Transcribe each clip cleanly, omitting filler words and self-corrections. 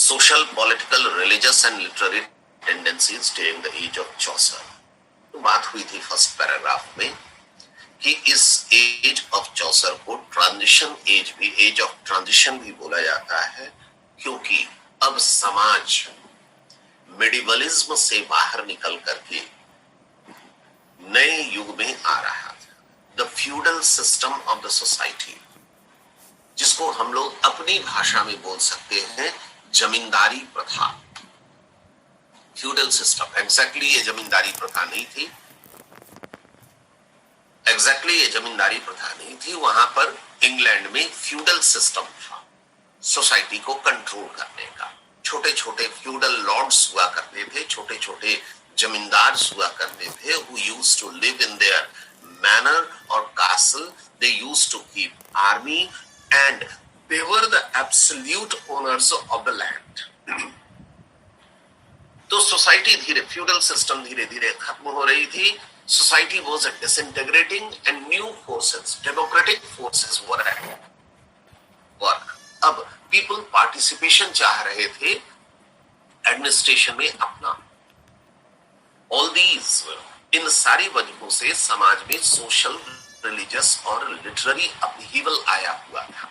social, political, religious and literary tendencies during the age of Chaucer. तो बात हुई थी फर्स्ट पैराग्राफ में कि इस एज ऑफ चौसर को ट्रांजिशन एज भी, एज ऑफ ट्रांजिशन भी बोला जाता है, क्योंकि अब समाज मिडिवलिज्म से बाहर निकल करके नए युग में आ रहा था। The feudal system of the society, जिसको हम लोग अपनी भाषा में बोल सकते हैं जमींदारी प्रथा। फ्यूडल सिस्टम, एग्जैक्टली ये जमींदारी प्रथा नहीं थी, ये जमींदारी प्रथा नहीं थी। वहां पर इंग्लैंड में फ्यूडल सिस्टम था, सोसाइटी को कंट्रोल करने का। छोटे छोटे फ्यूडल लॉर्ड्स हुआ करते थे, छोटे छोटे जमींदार हुआ करते थे, who used to live in their manor or castle. They used to keep army and they were the absolute owners of the land. तो सोसाइटी धीरे, फ्यूडल सिस्टम धीरे धीरे खत्म हो रही थी। Society was disintegrating and new forces, democratic forces were at work. अब people participation चाह रहे थे एडमिनिस्ट्रेशन में अपना। All these, इन सारी वजहों से समाज में सोशल, रिलीजियस और लिटरेरी अपहीवल आया हुआ था।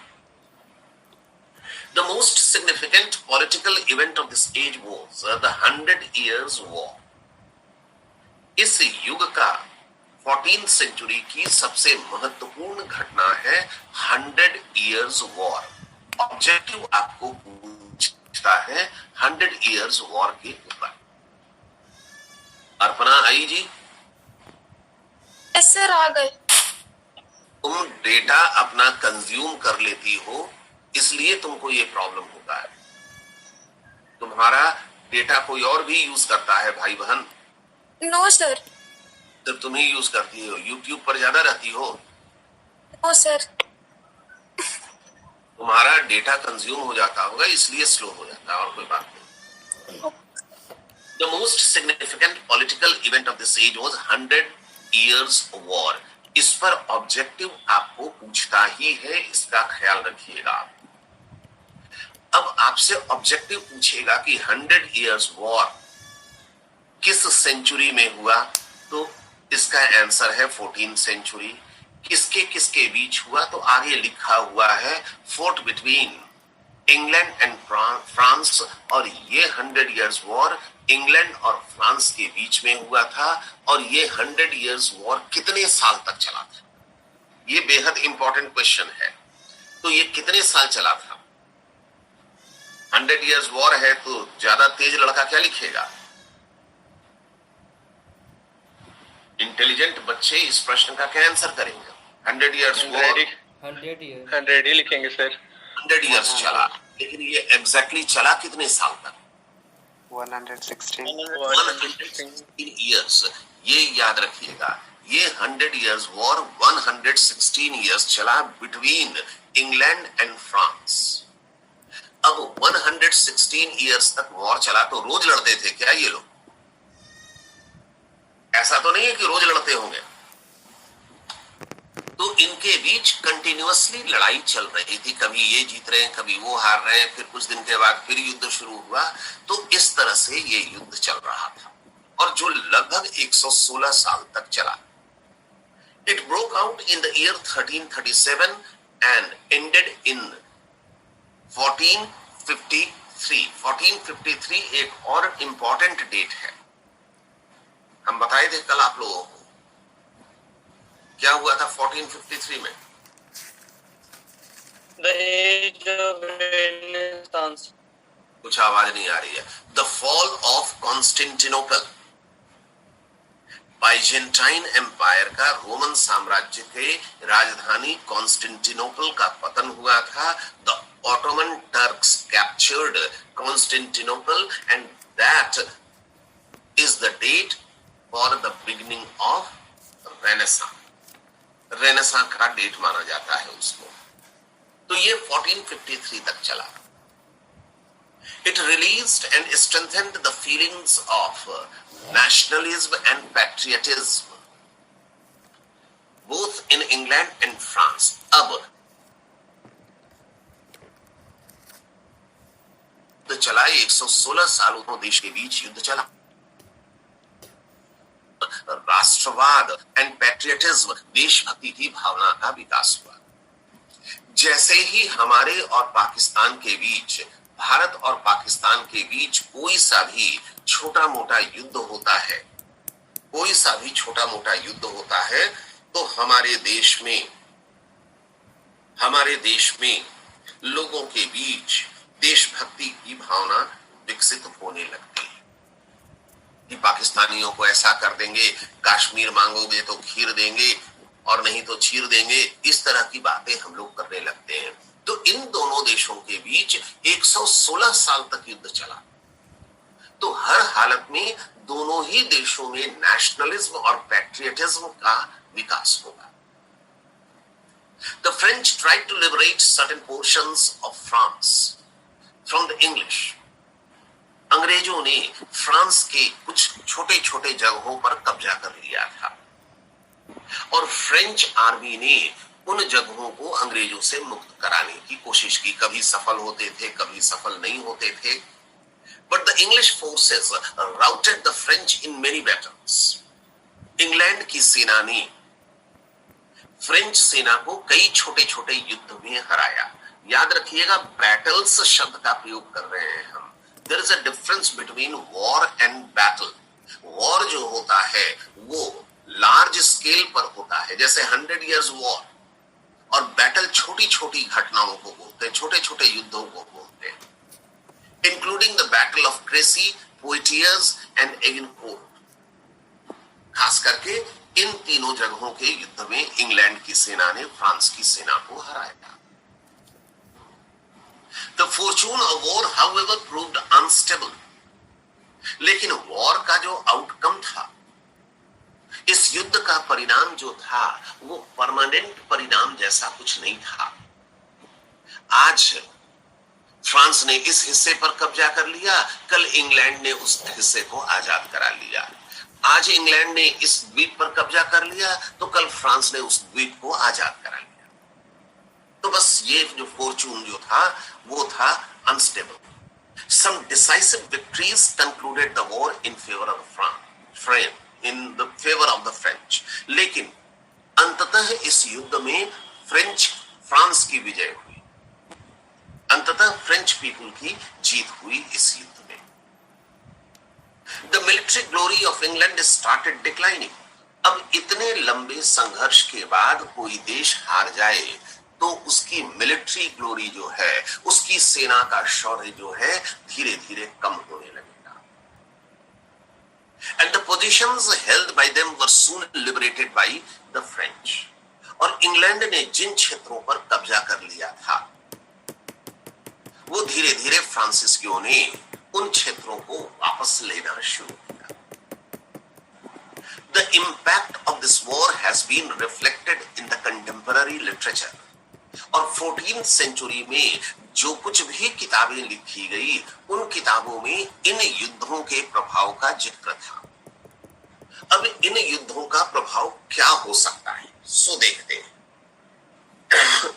The most significant political event of this age was the 100 Years' War. इस युग का 14th सेंचुरी की सबसे महत्वपूर्ण घटना है 100 Years' War। ऑब्जेक्टिव आपको पूछता है 100 Years' War के ऊपर। अर्पणा आई जी? यस सर, आ गए। तुम डेटा अपना कंज्यूम कर लेती हो, इसलिए तुमको ये प्रॉब्लम होता है। तुम्हारा डेटा कोई और भी यूज करता है भाई बहन? No sir. सिर्फ तुम ही यूज करती हो? यूट्यूब पर ज्यादा रहती हो? No sir. तुम्हारा डेटा कंज्यूम हो जाता होगा, इसलिए स्लो हो जाता है, और कोई बात नहीं। The most significant political event of this age was 100 Years' War। इस पर ऑब्जेक्टिव आपको पूछता ही है, इसका ख्याल रखिएगा। अब आपसे ऑब्जेक्टिव पूछेगा कि 100 Years' War किस सेंचुरी में हुआ, तो इसका आंसर है 14th सेंचुरी। किसके किसके बीच हुआ, तो आगे लिखा हुआ है fort between England and France. और ये 100 Years' War इंग्लैंड और फ्रांस के बीच में हुआ था। और ये 100 Years' War कितने साल तक चला था, ये बेहद इंपॉर्टेंट क्वेश्चन है। तो ये कितने साल चला था? 100 Years' War है तो ज्यादा तेज लड़का क्या लिखेगा? इंटेलिजेंट बच्चे इस प्रश्न का क्या आंसर करेंगे? 100 Years' War 100 ही लिखेंगे सर। 100 years चला, लेकिन ये एग्जैक्टली चला कितने साल तक? 116 years। ये याद रखिएगा, ये 100 Years' War 116 years चला बिटवीन इंग्लैंड एंड फ्रांस। अब 116 years तक वॉर चला, तो रोज लड़ते थे क्या ये लोग? ऐसा तो नहीं है कि रोज लड़ते होंगे। तो इनके बीच कंटिन्यूअसली लड़ाई चल रही थी, कभी ये जीत रहे हैं, कभी वो हार रहे हैं, फिर कुछ दिन के बाद फिर युद्ध शुरू हुआ। तो इस तरह से ये युद्ध चल रहा था, और जो लगभग 116 साल तक चला। It broke out in the year 1337 and ended in 1453। 1453 एक और इंपॉर्टेंट डेट है, हम बताए थे कल आप लोगों को। क्या हुआ था 1453 में? The age of Renaissance। कुछ आवाज नहीं आ रही है। The fall of Constantinople, Byzantine empire का, रोमन साम्राज्य के राजधानी कॉन्स्टेंटिनोपल का पतन हुआ था। The Ottoman Turks captured Constantinople and that is the date for the beginning of renaissance. Renaissance का डेट माना जाता है उसको। तो ये 1453 तक चला। It released and strengthened the feelings of nationalism and patriotism both in England and France। अब the चला, 116 सालों में देश के बीच युद्ध चला। राष्ट्रवाद एंड पैट्रियटिज्म, देशभक्ति की भावना का विकास हुआ। जैसे ही हमारे और पाकिस्तान के बीच, भारत और पाकिस्तान के बीच कोई सा भी छोटा मोटा युद्ध होता है, कोई सा भी छोटा मोटा युद्ध होता है, तो हमारे देश में लोगों के बीच देशभक्ति की भावना विकसित होने लगती है कि पाकिस्तानियों को ऐसा कर देंगे, कश्मीर मांगोगे तो खीर देंगे और नहीं तो चीर देंगे, इस तरह की बातें हम लोग करने लगते हैं। तो इन दोनों देशों के बीच 116 साल तक युद्ध चला। तो हर हालत में दोनों ही देशों में नेशनलिज्म और पैट्रियटिज्म का विकास होगा। The French tried to liberate certain portions of France from the English. अंग्रेजों ने फ्रांस के कुछ छोटे छोटे जगहों पर कब्जा कर लिया था और फ्रेंच आर्मी ने उन जगहों को अंग्रेजों से मुक्त कराने की कोशिश की। कभी सफल होते थे, कभी सफल नहीं होते थे। But the English forces routed the French in many battles. England की सेना ने फ्रेंच सेना को कई छोटे छोटे युद्ध में हराया। याद रखिएगा, बैटल्स शब्द का प्रयोग कर रहे हैं हम। There is a difference between war and battle. War जो होता है वो लार्ज स्केल पर होता है, जैसे 100 years war, और बैटल छोटी छोटी घटनाओं को बोलते हैं, छोटे छोटे युद्धों को बोलते हैं, including the battle of Crecy, Poitiers and Agincourt. खास करके इन तीनों जगहों के युद्ध में इंग्लैंड की सेना ने फ्रांस की सेना को हराया। The fortune of war, however, proved unstable. लेकिन वॉर का जो आउटकम था, इस युद्ध का परिणाम जो था, वो परमानेंट परिणाम जैसा कुछ नहीं था। आज फ्रांस ने इस हिस्से पर कब्जा कर लिया, कल इंग्लैंड ने उस हिस्से को आजाद करा लिया। आज इंग्लैंड ने इस द्वीप पर कब्जा कर लिया, तो कल फ्रांस ने उस द्वीप को आजाद करा लिया। तो बस ये जो फॉर्चून जो था वो था unstable. Some decisive victories concluded the war in favor of the French. लेकिन अंततः इस युद्ध में फ्रांस की विजय हुई, अंततः फ्रेंच पीपल की जीत हुई इस युद्ध में। The military glory of England started declining. अब इतने लंबे संघर्ष के बाद कोई देश हार जाए तो उसकी मिलिट्री ग्लोरी जो है, उसकी सेना का शौर्य जो है, धीरे धीरे कम होने लगेगा। And the positions held by them were soon liberated by the French. और इंग्लैंड ने जिन क्षेत्रों पर कब्जा कर लिया था, वो धीरे धीरे फ्रांसीसियों ने उन क्षेत्रों को वापस लेना शुरू किया। The impact of this war has been reflected in the contemporary literature. और 14th सेंचुरी में जो कुछ भी किताबें लिखी गई, उन किताबों में इन युद्धों के प्रभाव का जिक्र था। अब इन युद्धों का प्रभाव क्या हो सकता है, सो देखते हैं।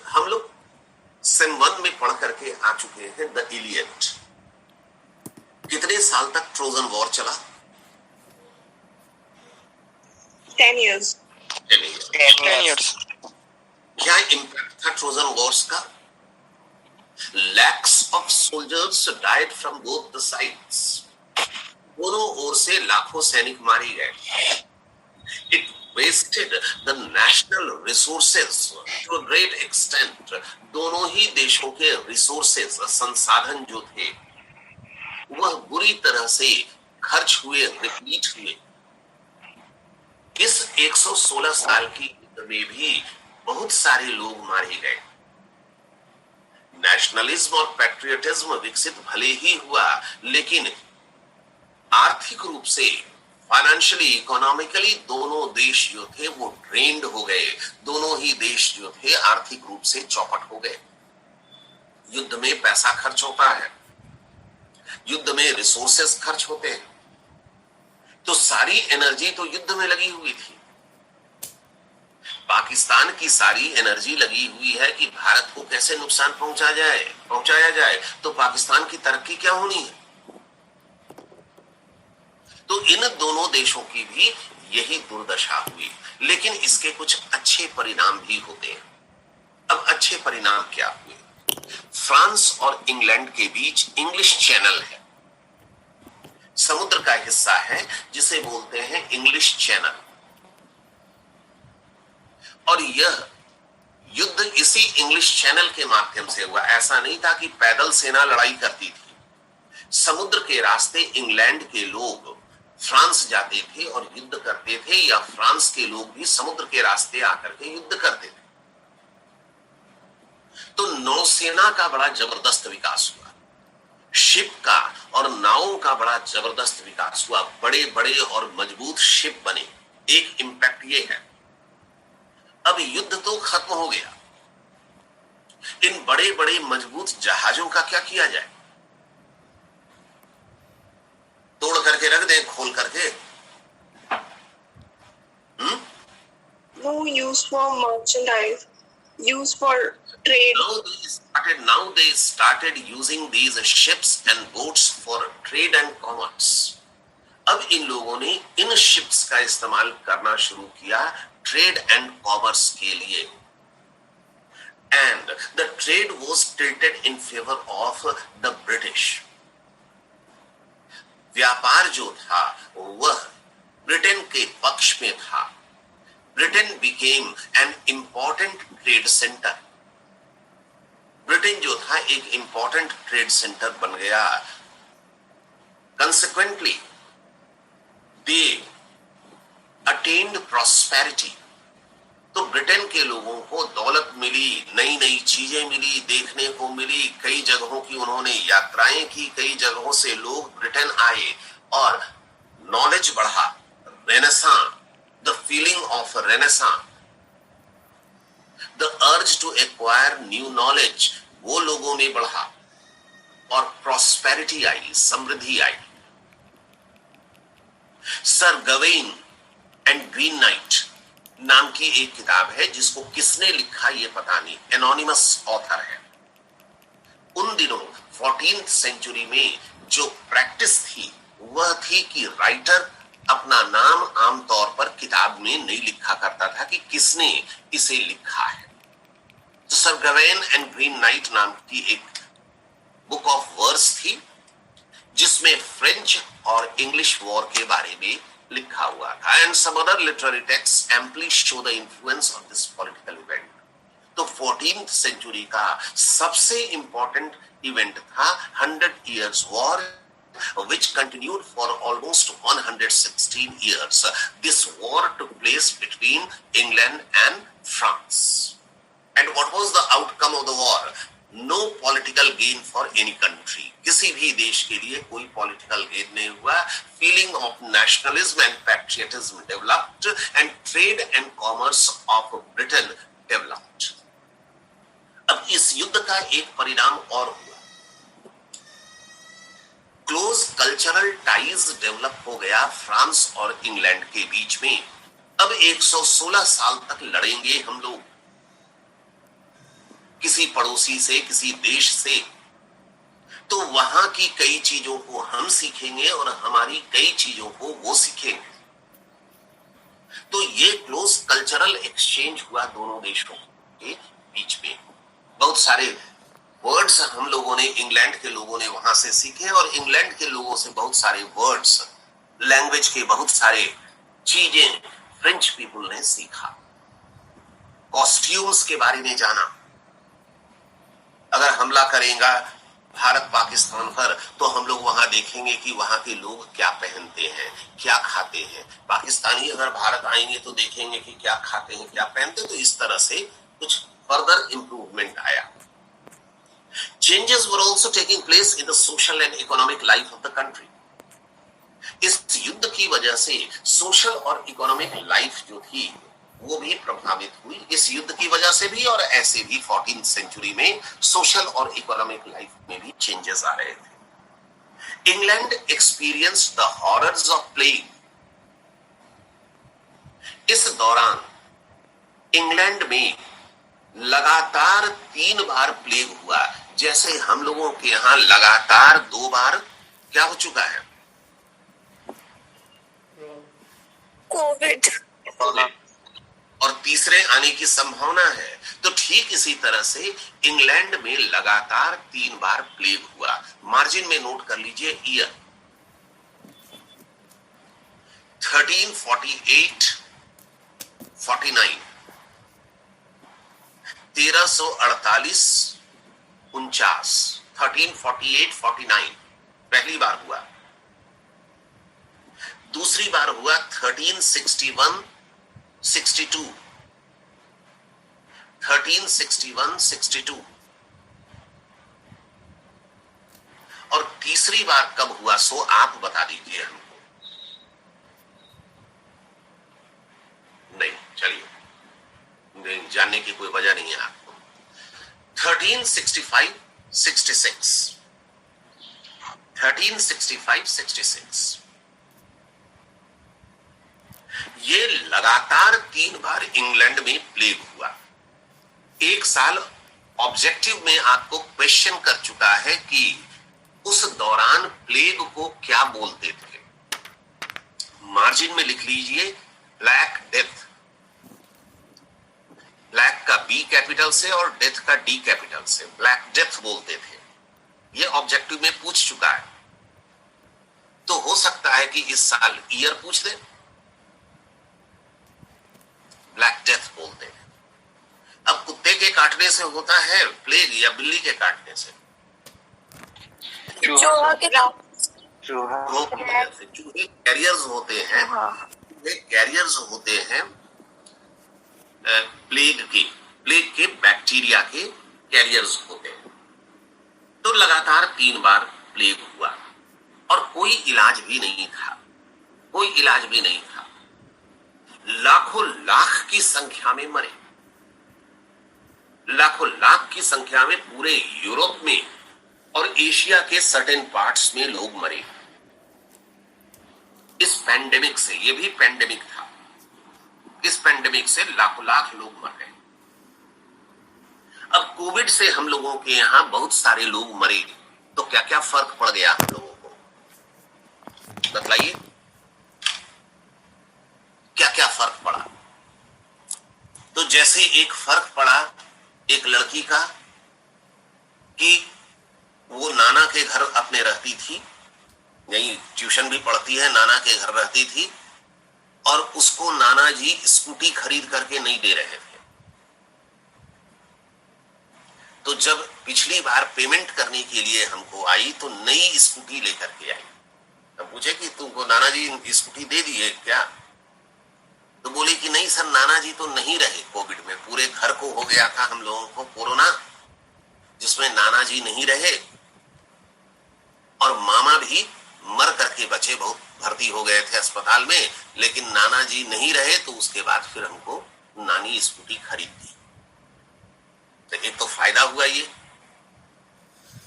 हम लोग सेम 1 में पढ़ करके आ चुके हैं द इलियड। कितने साल तक ट्रोजन वॉर चला? 10 years. 10 years. क्या इंपैक्ट था ट्रोजन वॉर्स का? Lakhs of soldiers died from both the sides. दोनों ओर से लाखों सैनिक मारे गए। It wasted the national resources to a great extent. दोनों ही देशों के रिसोर्सेज, संसाधन जो थे, वह बुरी तरह से खर्च हुए, रिपीट हुए। इस 116 साल की युद्ध में भी बहुत सारे लोग मारे गए। नेशनलिज्म और पैट्रियटिज्म विकसित भले ही हुआ, लेकिन आर्थिक रूप से, फाइनेंशियली, इकोनॉमिकली दोनों देश जो थे वो ड्रेन्ड हो गए। दोनों ही देश जो थे आर्थिक रूप से चौपट हो गए। युद्ध में पैसा खर्च होता है, युद्ध में रिसोर्सेस खर्च होते हैं, तो सारी एनर्जी तो युद्ध में लगी हुई थी। पाकिस्तान की सारी एनर्जी लगी हुई है कि भारत को कैसे नुकसान पहुंचाया जाए, तो पाकिस्तान की तरक्की क्या होनी है। तो इन दोनों देशों की भी यही दुर्दशा हुई, लेकिन इसके कुछ अच्छे परिणाम भी होते हैं। अब अच्छे परिणाम क्या हुए? फ्रांस और इंग्लैंड के बीच इंग्लिश चैनल है, समुद्र का हिस्सा है जिसे बोलते हैं इंग्लिश चैनल, और यह युद्ध इसी इंग्लिश चैनल के माध्यम से हुआ। ऐसा नहीं था कि पैदल सेना लड़ाई करती थी। समुद्र के रास्ते इंग्लैंड के लोग फ्रांस जाते थे और युद्ध करते थे, या फ्रांस के लोग भी समुद्र के रास्ते आकर के युद्ध करते थे। तो नौसेना का बड़ा जबरदस्त विकास हुआ, शिप का और नावों का बड़ा जबरदस्त विकास हुआ। बड़े बड़े और मजबूत शिप बने। एक इंपैक्ट ये है, अब युद्ध तो खत्म हो गया, इन बड़े बड़े मजबूत जहाजों का क्या किया जाए? तोड़ करके रख दें, खोल करके? No use for merchandise, use for trade. Now they started using these ships and boats for trade and commerce. अब इन लोगों ने इन शिप्स का इस्तेमाल करना शुरू किया ट्रेड एंड कॉमर्स के लिए, and the trade was tilted in favour of the British. व्यापार जो था वह ब्रिटेन के पक्ष में था। Britain became an important trade centre. Britain जो था एक इंपॉर्टेंट ट्रेड सेंटर बन गया। कंसिक्वेंटली दे अटेन्ड प्रॉस्पेरिटी। तो ब्रिटेन के लोगों को दौलत मिली, नई नई चीजें मिली, देखने को मिली, कई जगहों की उन्होंने यात्राएं की, कई जगहों से लोग ब्रिटेन आए और नॉलेज बढ़ा। Renaissance, the feeling of Renaissance, the urge to acquire new knowledge, वो लोगों में बढ़ा और प्रॉस्पेरिटी आई, समृद्धि आई। Sir Gawain and Green Knight नाम की एक किताब है जिसको किसने लिखा ये पता नहीं, एनोनिमस ऑथर है। उन दिनों 14th सेंचुरी में जो प्रैक्टिस थी वह थी कि राइटर अपना नाम आमतौर पर किताब में नहीं लिखा करता था कि किसने इसे लिखा है। तो sir Gawain and Green Knight नाम की एक बुक ऑफ वर्स थी जिसमें फ्रेंच और इंग्लिश वॉर के बारे में लिखा हुआ था, and some other literary text amply show the influence of this political event. तो 14th सेंचुरी का सबसे इंपॉर्टेंट इवेंट था 100 Years War, which continued for almost 116 years. This war took place between England and France. And what was the outcome of the war? No political gain for any country. किसी भी देश के लिए कोई political gain नहीं हुआ. Feeling of nationalism and patriotism developed, and trade and commerce of Britain developed. अब इस युद्ध का एक परिणाम और हुआ, क्लोज कल्चरल टाइज डेवलप हो गया फ्रांस और इंग्लैंड के बीच में। अब 116 साल तक लड़ेंगे हम लोग किसी पड़ोसी से, किसी देश से, तो वहां की कई चीजों को हम सीखेंगे और हमारी कई चीजों को वो सीखेंगे। तो ये क्लोज कल्चरल एक्सचेंज हुआ दोनों देशों के बीच में। बहुत सारे वर्ड्स हम लोगों ने, इंग्लैंड के लोगों ने वहां से सीखे, और इंग्लैंड के लोगों से बहुत सारे वर्ड्स, लैंग्वेज के बहुत सारे चीजें फ्रेंच पीपल ने सीखा। कॉस्ट्यूम्स के बारे में जाना। अगर हमला करेगा भारत पाकिस्तान पर, तो हम लोग वहां देखेंगे कि वहां के लोग क्या पहनते हैं, क्या खाते हैं। पाकिस्तानी अगर भारत आएंगे तो देखेंगे कि क्या खाते हैं, क्या पहनते हैं। तो इस तरह से कुछ फर्दर इंप्रूवमेंट आया। Changes were also taking place in the social and economic life of the country. इस युद्ध की वजह से सोशल और इकोनॉमिक लाइफ जो थी वो भी प्रभावित हुई, इस युद्ध की वजह से भी, और ऐसे भी 14th सेंचुरी में सोशल और इकोनॉमिक लाइफ में भी चेंजेस आ रहे थे। England experienced the horrors of plague. इस दौरान इंग्लैंड में लगातार 3 बार प्लेग हुआ, जैसे हम लोगों के यहां लगातार 2 बार क्या हो चुका है, कोविड, और तीसरे आने की संभावना है। तो ठीक इसी तरह से इंग्लैंड में लगातार 3 बार प्लेग हुआ। मार्जिन में नोट कर लीजिए ईयर 1348 49, 1348 49, 1348 49 पहली बार हुआ। दूसरी बार हुआ 1361 62, 1361 62, और तीसरी बार कब हुआ सो आप बता दीजिए हमको। नहीं, चलिए, नहीं जानने की कोई वजह नहीं है आपको। 1365 66, 1365 66, ये लगातार 3 बार इंग्लैंड में प्लेग हुआ। एक साल ऑब्जेक्टिव में आपको क्वेश्चन कर चुका है कि उस दौरान प्लेग को क्या बोलते थे। मार्जिन में लिख लीजिए ब्लैक डेथ, ब्लैक का बी कैपिटल से और डेथ का डी कैपिटल से, ब्लैक डेथ बोलते थे। ये ऑब्जेक्टिव में पूछ चुका है, तो हो सकता है कि इस साल ईयर पूछ दे। ब्लैक डेथ बोलते हैं। अब कुत्ते के काटने से होता है प्लेग या बिल्ली के काटने से? चूहा के चूहे कैरियर्स होते हैं, कैरियर्स होते हैं प्लेग के बैक्टीरिया के कैरियर्स होते हैं। तो लगातार 3 बार प्लेग हुआ और कोई इलाज भी नहीं था, कोई इलाज भी नहीं था। लाखों लाख की संख्या में मरे, लाखों लाख की संख्या में पूरे यूरोप में और एशिया के सर्टेन पार्ट्स में लोग मरे इस पैंडेमिक से। ये भी पैंडेमिक था। इस पैंडेमिक से लाखों लाख लोग मर गए। अब कोविड से हम लोगों के यहां बहुत सारे लोग मरे, तो क्या क्या फर्क पड़ गया हम लोगों को, बतलाइए क्या क्या फर्क पड़ा। तो जैसे एक फर्क पड़ा एक लड़की का कि वो नाना के घर अपने रहती थी, यही ट्यूशन भी पढ़ती है, नाना के घर रहती थी, और उसको नाना जी स्कूटी खरीद करके नहीं दे रहे थे। तो जब पिछली बार पेमेंट करने के लिए हमको आई तो नई स्कूटी लेकर के आई। तब पूछे कि तुमको नाना जी स्कूटी दे दिए क्या? तो बोले कि नहीं सर, नाना जी तो नहीं रहे कोविड में, पूरे घर को हो गया था हम लोगों को कोरोना, जिसमें नाना जी नहीं रहे और मामा भी मर करके बचे, बहुत भर्ती हो गए थे अस्पताल में, लेकिन नाना जी नहीं रहे। तो उसके बाद फिर हमको नानी स्कूटी खरीद दी। तो एक तो फायदा हुआ ये।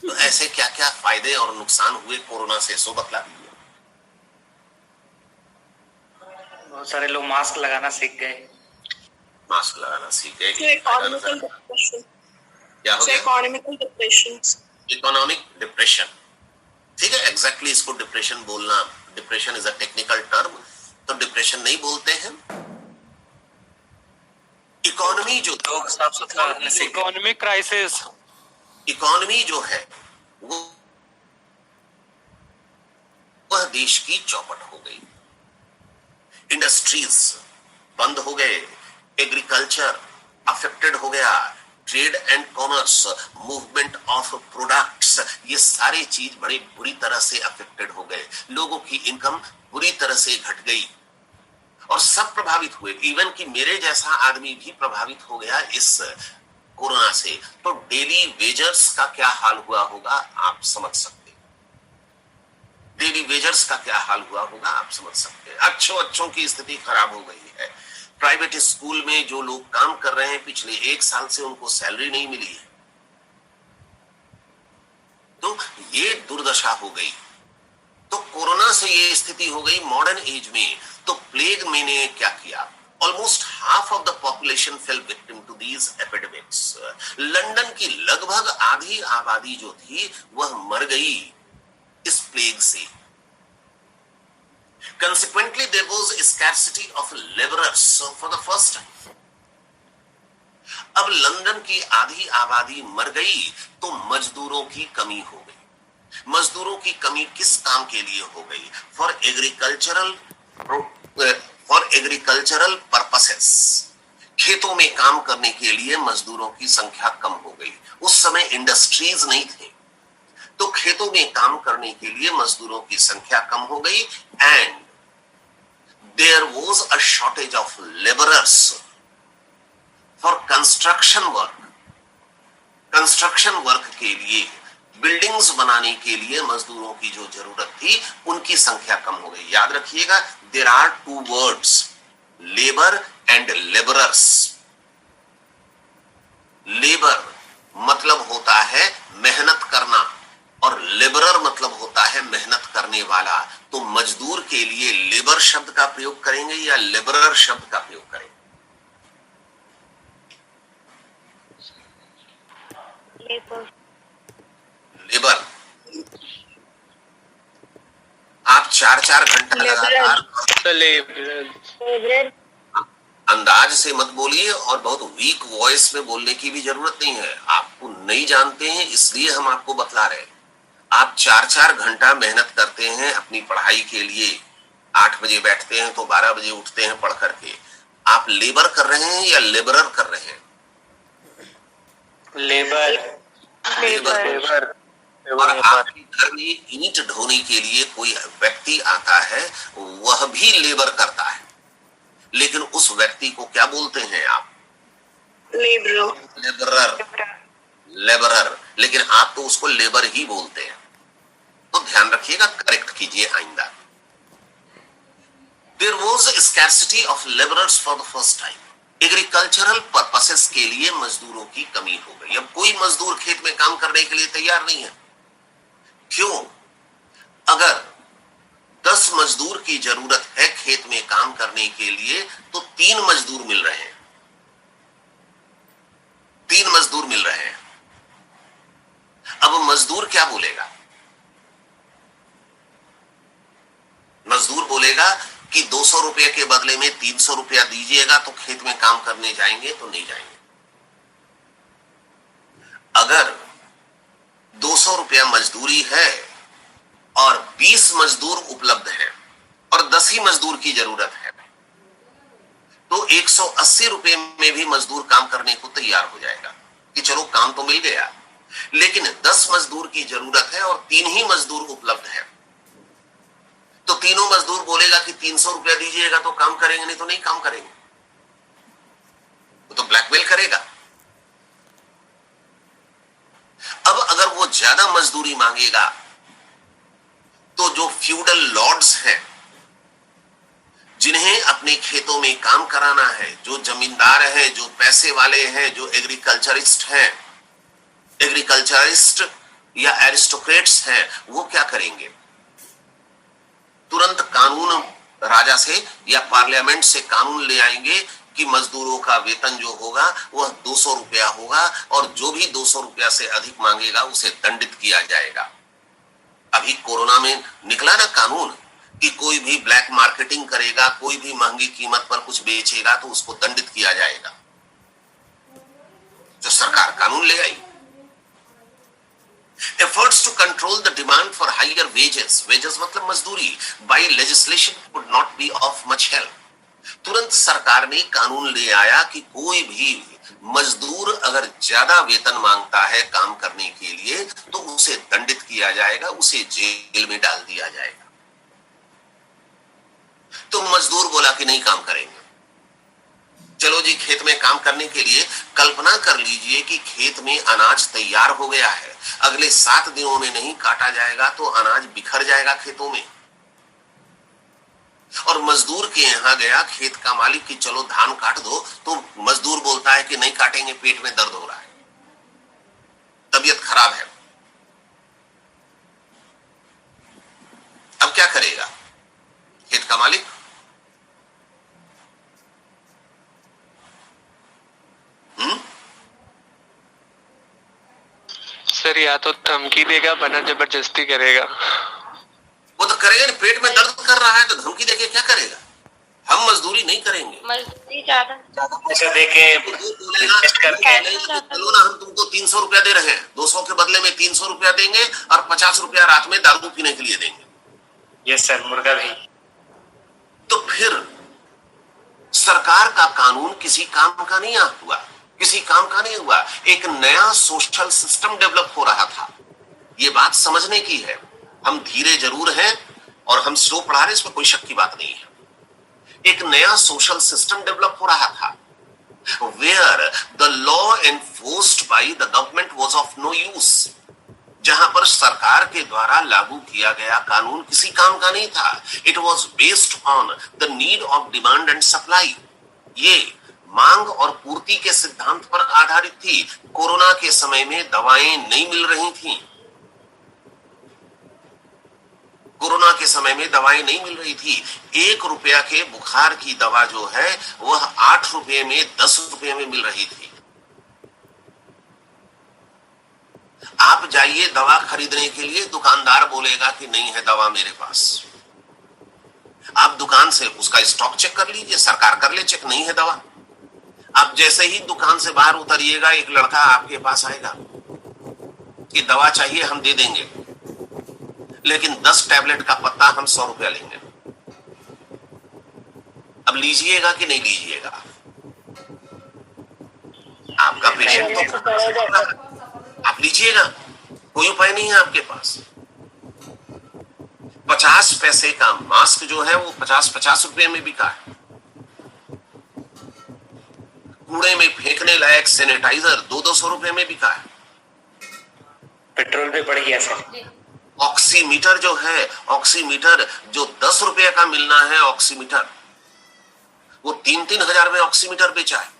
तो ऐसे क्या क्या फायदे और नुकसान हुए कोरोना से, सो बतला दीजिए। बहुत सारे लोग मास्क लगाना सीख गए। मास्क लगाना सीख गए। इकोनॉमिकल डिप्रेशन, क्या हो गया? Economic depression. ठीक है, एग्जैक्टली इसको डिप्रेशन बोलना, depression is a technical term, तो डिप्रेशन नहीं बोलते हैं। इकोनॉमी जो लोग साफ सुथरा रहने से, इकोनॉमिक क्राइसिस, इकोनॉमी जो है वह देश की चौपट हो गई। इंडस्ट्रीज बंद हो गए, एग्रीकल्चर अफेक्टेड हो गया, trade and commerce, movement of products, ये सारी चीज बड़ी बुरी तरह से अफेक्टेड हो गए। लोगों की इनकम बुरी तरह से घट गई और सब प्रभावित हुए। इवन कि मेरे जैसा आदमी भी प्रभावित हो गया इस कोरोना से। तो डेली वेजर्स का क्या हाल हुआ होगा आप समझ सकते हैं। डेली वेजर्स का क्या हाल हुआ होगा आप समझ सकते हैं। अच्छों की स्थिति खराब हो गई है। प्राइवेट स्कूल में जो लोग काम कर रहे हैं पिछले 1 साल से उनको सैलरी नहीं मिली है। तो ये दुर्दशा हो गई। तो कोरोना से ये स्थिति हो गई मॉडर्न एज में। तो प्लेग मैंने क्या किया, Almost half of the population fell victim to these epidemics. London की लगभग आधी आबादी जो थी वह मर गई इस प्लेग से. Consequently, there was a scarcity of laborers for the first time. अब लंदन की आधी आबादी मर गई तो मजदूरों की कमी हो गई. मजदूरों की कमी किस काम के लिए हो गई? For agricultural purposes. खेतों में काम करने के लिए मजदूरों की संख्या कम हो गई. उस समय इंडस्ट्रीज नहीं थे, तो खेतों में काम करने के लिए मजदूरों की संख्या कम हो गई. And there was a shortage of labourers for construction work. Construction work के लिए, बिल्डिंग्स बनाने के लिए मजदूरों की जो जरूरत थी उनकी संख्या कम हो गई. याद रखिएगा, there are two words, labour and labourers. Labour मतलब होता है मेहनत करना और लेबरर मतलब होता है मेहनत करने वाला. तो मजदूर के लिए लेबर शब्द का प्रयोग करेंगे या लेबरर शब्द का प्रयोग करेंगे? लेबर. आप 4-4 घंटा लगातार अंदाज से मत बोलिए और बहुत वीक वॉइस में बोलने की भी जरूरत नहीं है. आपको नहीं जानते हैं इसलिए हम आपको बतला रहे हैं. आप 4-4 घंटा मेहनत करते हैं अपनी पढ़ाई के लिए. 8 बजे बैठते हैं तो 12 बजे उठते हैं पढ़ करके. आप लेबर कर रहे हैं या लेबरर कर रहे हैं? लेबर. लेबर. और आपके घर में ईंट ढोने के लिए कोई व्यक्ति आता है, वह भी लेबर करता है, लेकिन उस व्यक्ति को क्या बोलते हैं आप? लेबरर. लेबरर. लेकिन आप तो उसको लेबर ही बोलते हैं. तो ध्यान रखिएगा, करेक्ट कीजिए आइंदा. There was a scarcity of laborers for the first time. Agricultural purposes के लिए मजदूरों की कमी हो गई. अब कोई मजदूर खेत में काम करने के लिए तैयार नहीं है. क्यों? अगर 10 मजदूर की जरूरत है खेत में काम करने के लिए तो 3 मजदूर मिल रहे हैं. 3 मजदूर मिल रहे हैं. अब मजदूर क्या बोलेगा? मजदूर बोलेगा कि 200 रुपए के बदले में 300 रुपया दीजिएगा तो खेत में काम करने जाएंगे, तो नहीं जाएंगे. अगर 200 रुपया मजदूरी है और 20 मजदूर उपलब्ध हैं और 10 ही मजदूर की जरूरत है, तो 180 रुपए में भी मजदूर काम करने को तैयार हो जाएगा कि चलो काम तो मिल गया. लेकिन 10 मजदूर की जरूरत है और 3 ही मजदूर उपलब्ध है, तो तीनों मजदूर बोलेगा कि 300 रुपया दीजिएगा तो काम करेंगे, नहीं तो नहीं काम करेंगे. वो तो ब्लैकमेल करेगा. अब अगर वो ज्यादा मजदूरी मांगेगा तो जो फ्यूडल लॉर्ड्स हैं, जिन्हें अपने खेतों में काम कराना है, जो जमींदार हैं, जो पैसे वाले हैं, जो एग्रीकल्चरिस्ट या एरिस्टोक्रेट्स हैं, वो क्या करेंगे? तुरंत कानून राजा से या पार्लियामेंट से कानून ले आएंगे कि मजदूरों का वेतन जो होगा वह 200 रुपया होगा और जो भी 200 रुपया से अधिक मांगेगा उसे दंडित किया जाएगा. अभी कोरोना में निकला ना कानून कि कोई भी ब्लैक मार्केटिंग करेगा, कोई भी महंगी कीमत पर कुछ बेचेगा तो उसको दंडित किया जाएगा. जो सरकार कानून ले आई. Efforts to control the demand for higher wages मतलब मजदूरी, by legislation would not be of much help. तुरंत सरकार ने कानून ले आया कि कोई भी मजदूर अगर ज्यादा वेतन मांगता है काम करने के लिए तो उसे दंडित किया जाएगा, उसे जेल में डाल दिया जाएगा. तो मजदूर बोला कि नहीं काम करेंगे. चलो जी, खेत में काम करने के लिए कल्पना कर लीजिए कि खेत में अनाज तैयार हो गया है, अगले 7 दिनों में नहीं काटा जाएगा तो अनाज बिखर जाएगा खेतों में. और मजदूर के यहां गया खेत का मालिक कि चलो धान काट दो, तो मजदूर बोलता है कि नहीं काटेंगे, पेट में दर्द हो रहा है, तबीयत खराब है. अब क्या करेगा खेत का मालिक? सर या तो धमकी देगा वरना जबरदस्ती करेगा। वो तो करेगा नहीं, पेट में दर्द कर रहा है तो धमकी देके क्या करेगा? हम मजदूरी नहीं करेंगे। मजदूरी ज्यादा पैसा देके चलो ना, हम तुमको 300 रुपया दे रहे हैं, 200 के बदले में 300 रुपया देंगे और 50 रुपया रात में दारू पीने के लिए देंगे। यस सर, मुर्गा भी। तो फिर सरकार का कानून किसी काम का नहीं हुआ, किसी काम का नहीं हुआ। एक नया सोशल सिस्टम डेवलप हो रहा था। ये बात समझने की है। हम धीरे जरूर हैं और हम स्लो पढ़ा रहे, इसमें कोई शक की बात नहीं है। एक नया सोशल सिस्टम डेवलप हो रहा था where the law enforced by the government was of no use, जहां पर सरकार के द्वारा लागू किया गया कानून किसी काम का नहीं था। It was based on the need of demand and supply, ये मांग और पूर्ति के सिद्धांत पर आधारित थी। कोरोना के समय में दवाएं नहीं मिल रही थीं, कोरोना के समय में दवाएं नहीं मिल रही थी। 1 रुपया के बुखार की दवा जो है वह 8 रुपये में 10 रुपये में मिल रही थी। आप जाइए दवा खरीदने के लिए, दुकानदार बोलेगा कि नहीं है दवा मेरे पास। आप दुकान से उसका स्टॉक चेक कर लीजिए, सरकार कर ले चेक, नहीं है दवा। आप जैसे ही दुकान से बाहर उतरिएगा, एक लड़का आपके पास आएगा कि दवा चाहिए, हम दे देंगे, लेकिन 10 टैबलेट का पत्ता हम 100 रुपया लेंगे। अब लीजिएगा कि नहीं लीजिएगा? आपका पेशेंट तो आप लीजिएगा, कोई उपाय नहीं है आपके पास। 50 पैसे का मास्क जो है वो 50-50 रुपए में बिका है। कूड़े में फेंकने लायक सैनिटाइजर 200-200 रुपए में बिका है। पेट्रोल भी बढ़ गया सर। ऑक्सीमीटर जो है, ऑक्सीमीटर जो 10 रुपए का मिलना है ऑक्सीमीटर, वो 3-3 हजार में ऑक्सीमीटर बेचा है।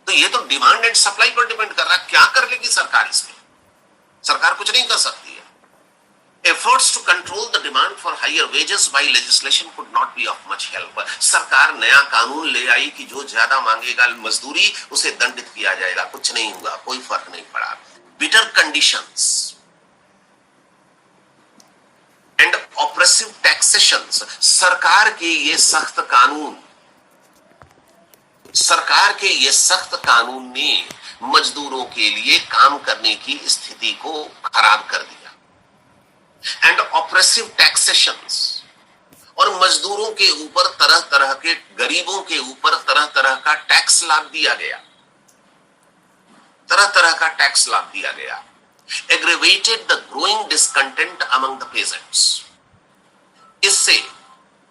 तो ये तो डिमांड एंड सप्लाई पर डिपेंड कर रहा है। क्या कर लेगी सरकार इसमें? सरकार कुछ नहीं कर सकती है। Efforts to control the demand for higher wages by legislation could not be of much help. सरकार नया कानून ले आई कि जो ज्यादा मांगेगा मजदूरी उसे दंडित किया जाएगा। कुछ नहीं हुआ, कोई फर्क नहीं पड़ा। Bitter conditions and oppressive taxations, सरकार के ये सख्त कानून ने मजदूरों के लिए काम करने की स्थिति को खराब कर दिया। एंड ऑप्रेसिव टैक्सेशंस, और मजदूरों के ऊपर तरह तरह के, गरीबों के ऊपर तरह तरह का टैक्स लाद दिया गया, तरह तरह का टैक्स लाद दिया गया। Aggravated the growing discontent among the pageants, इससे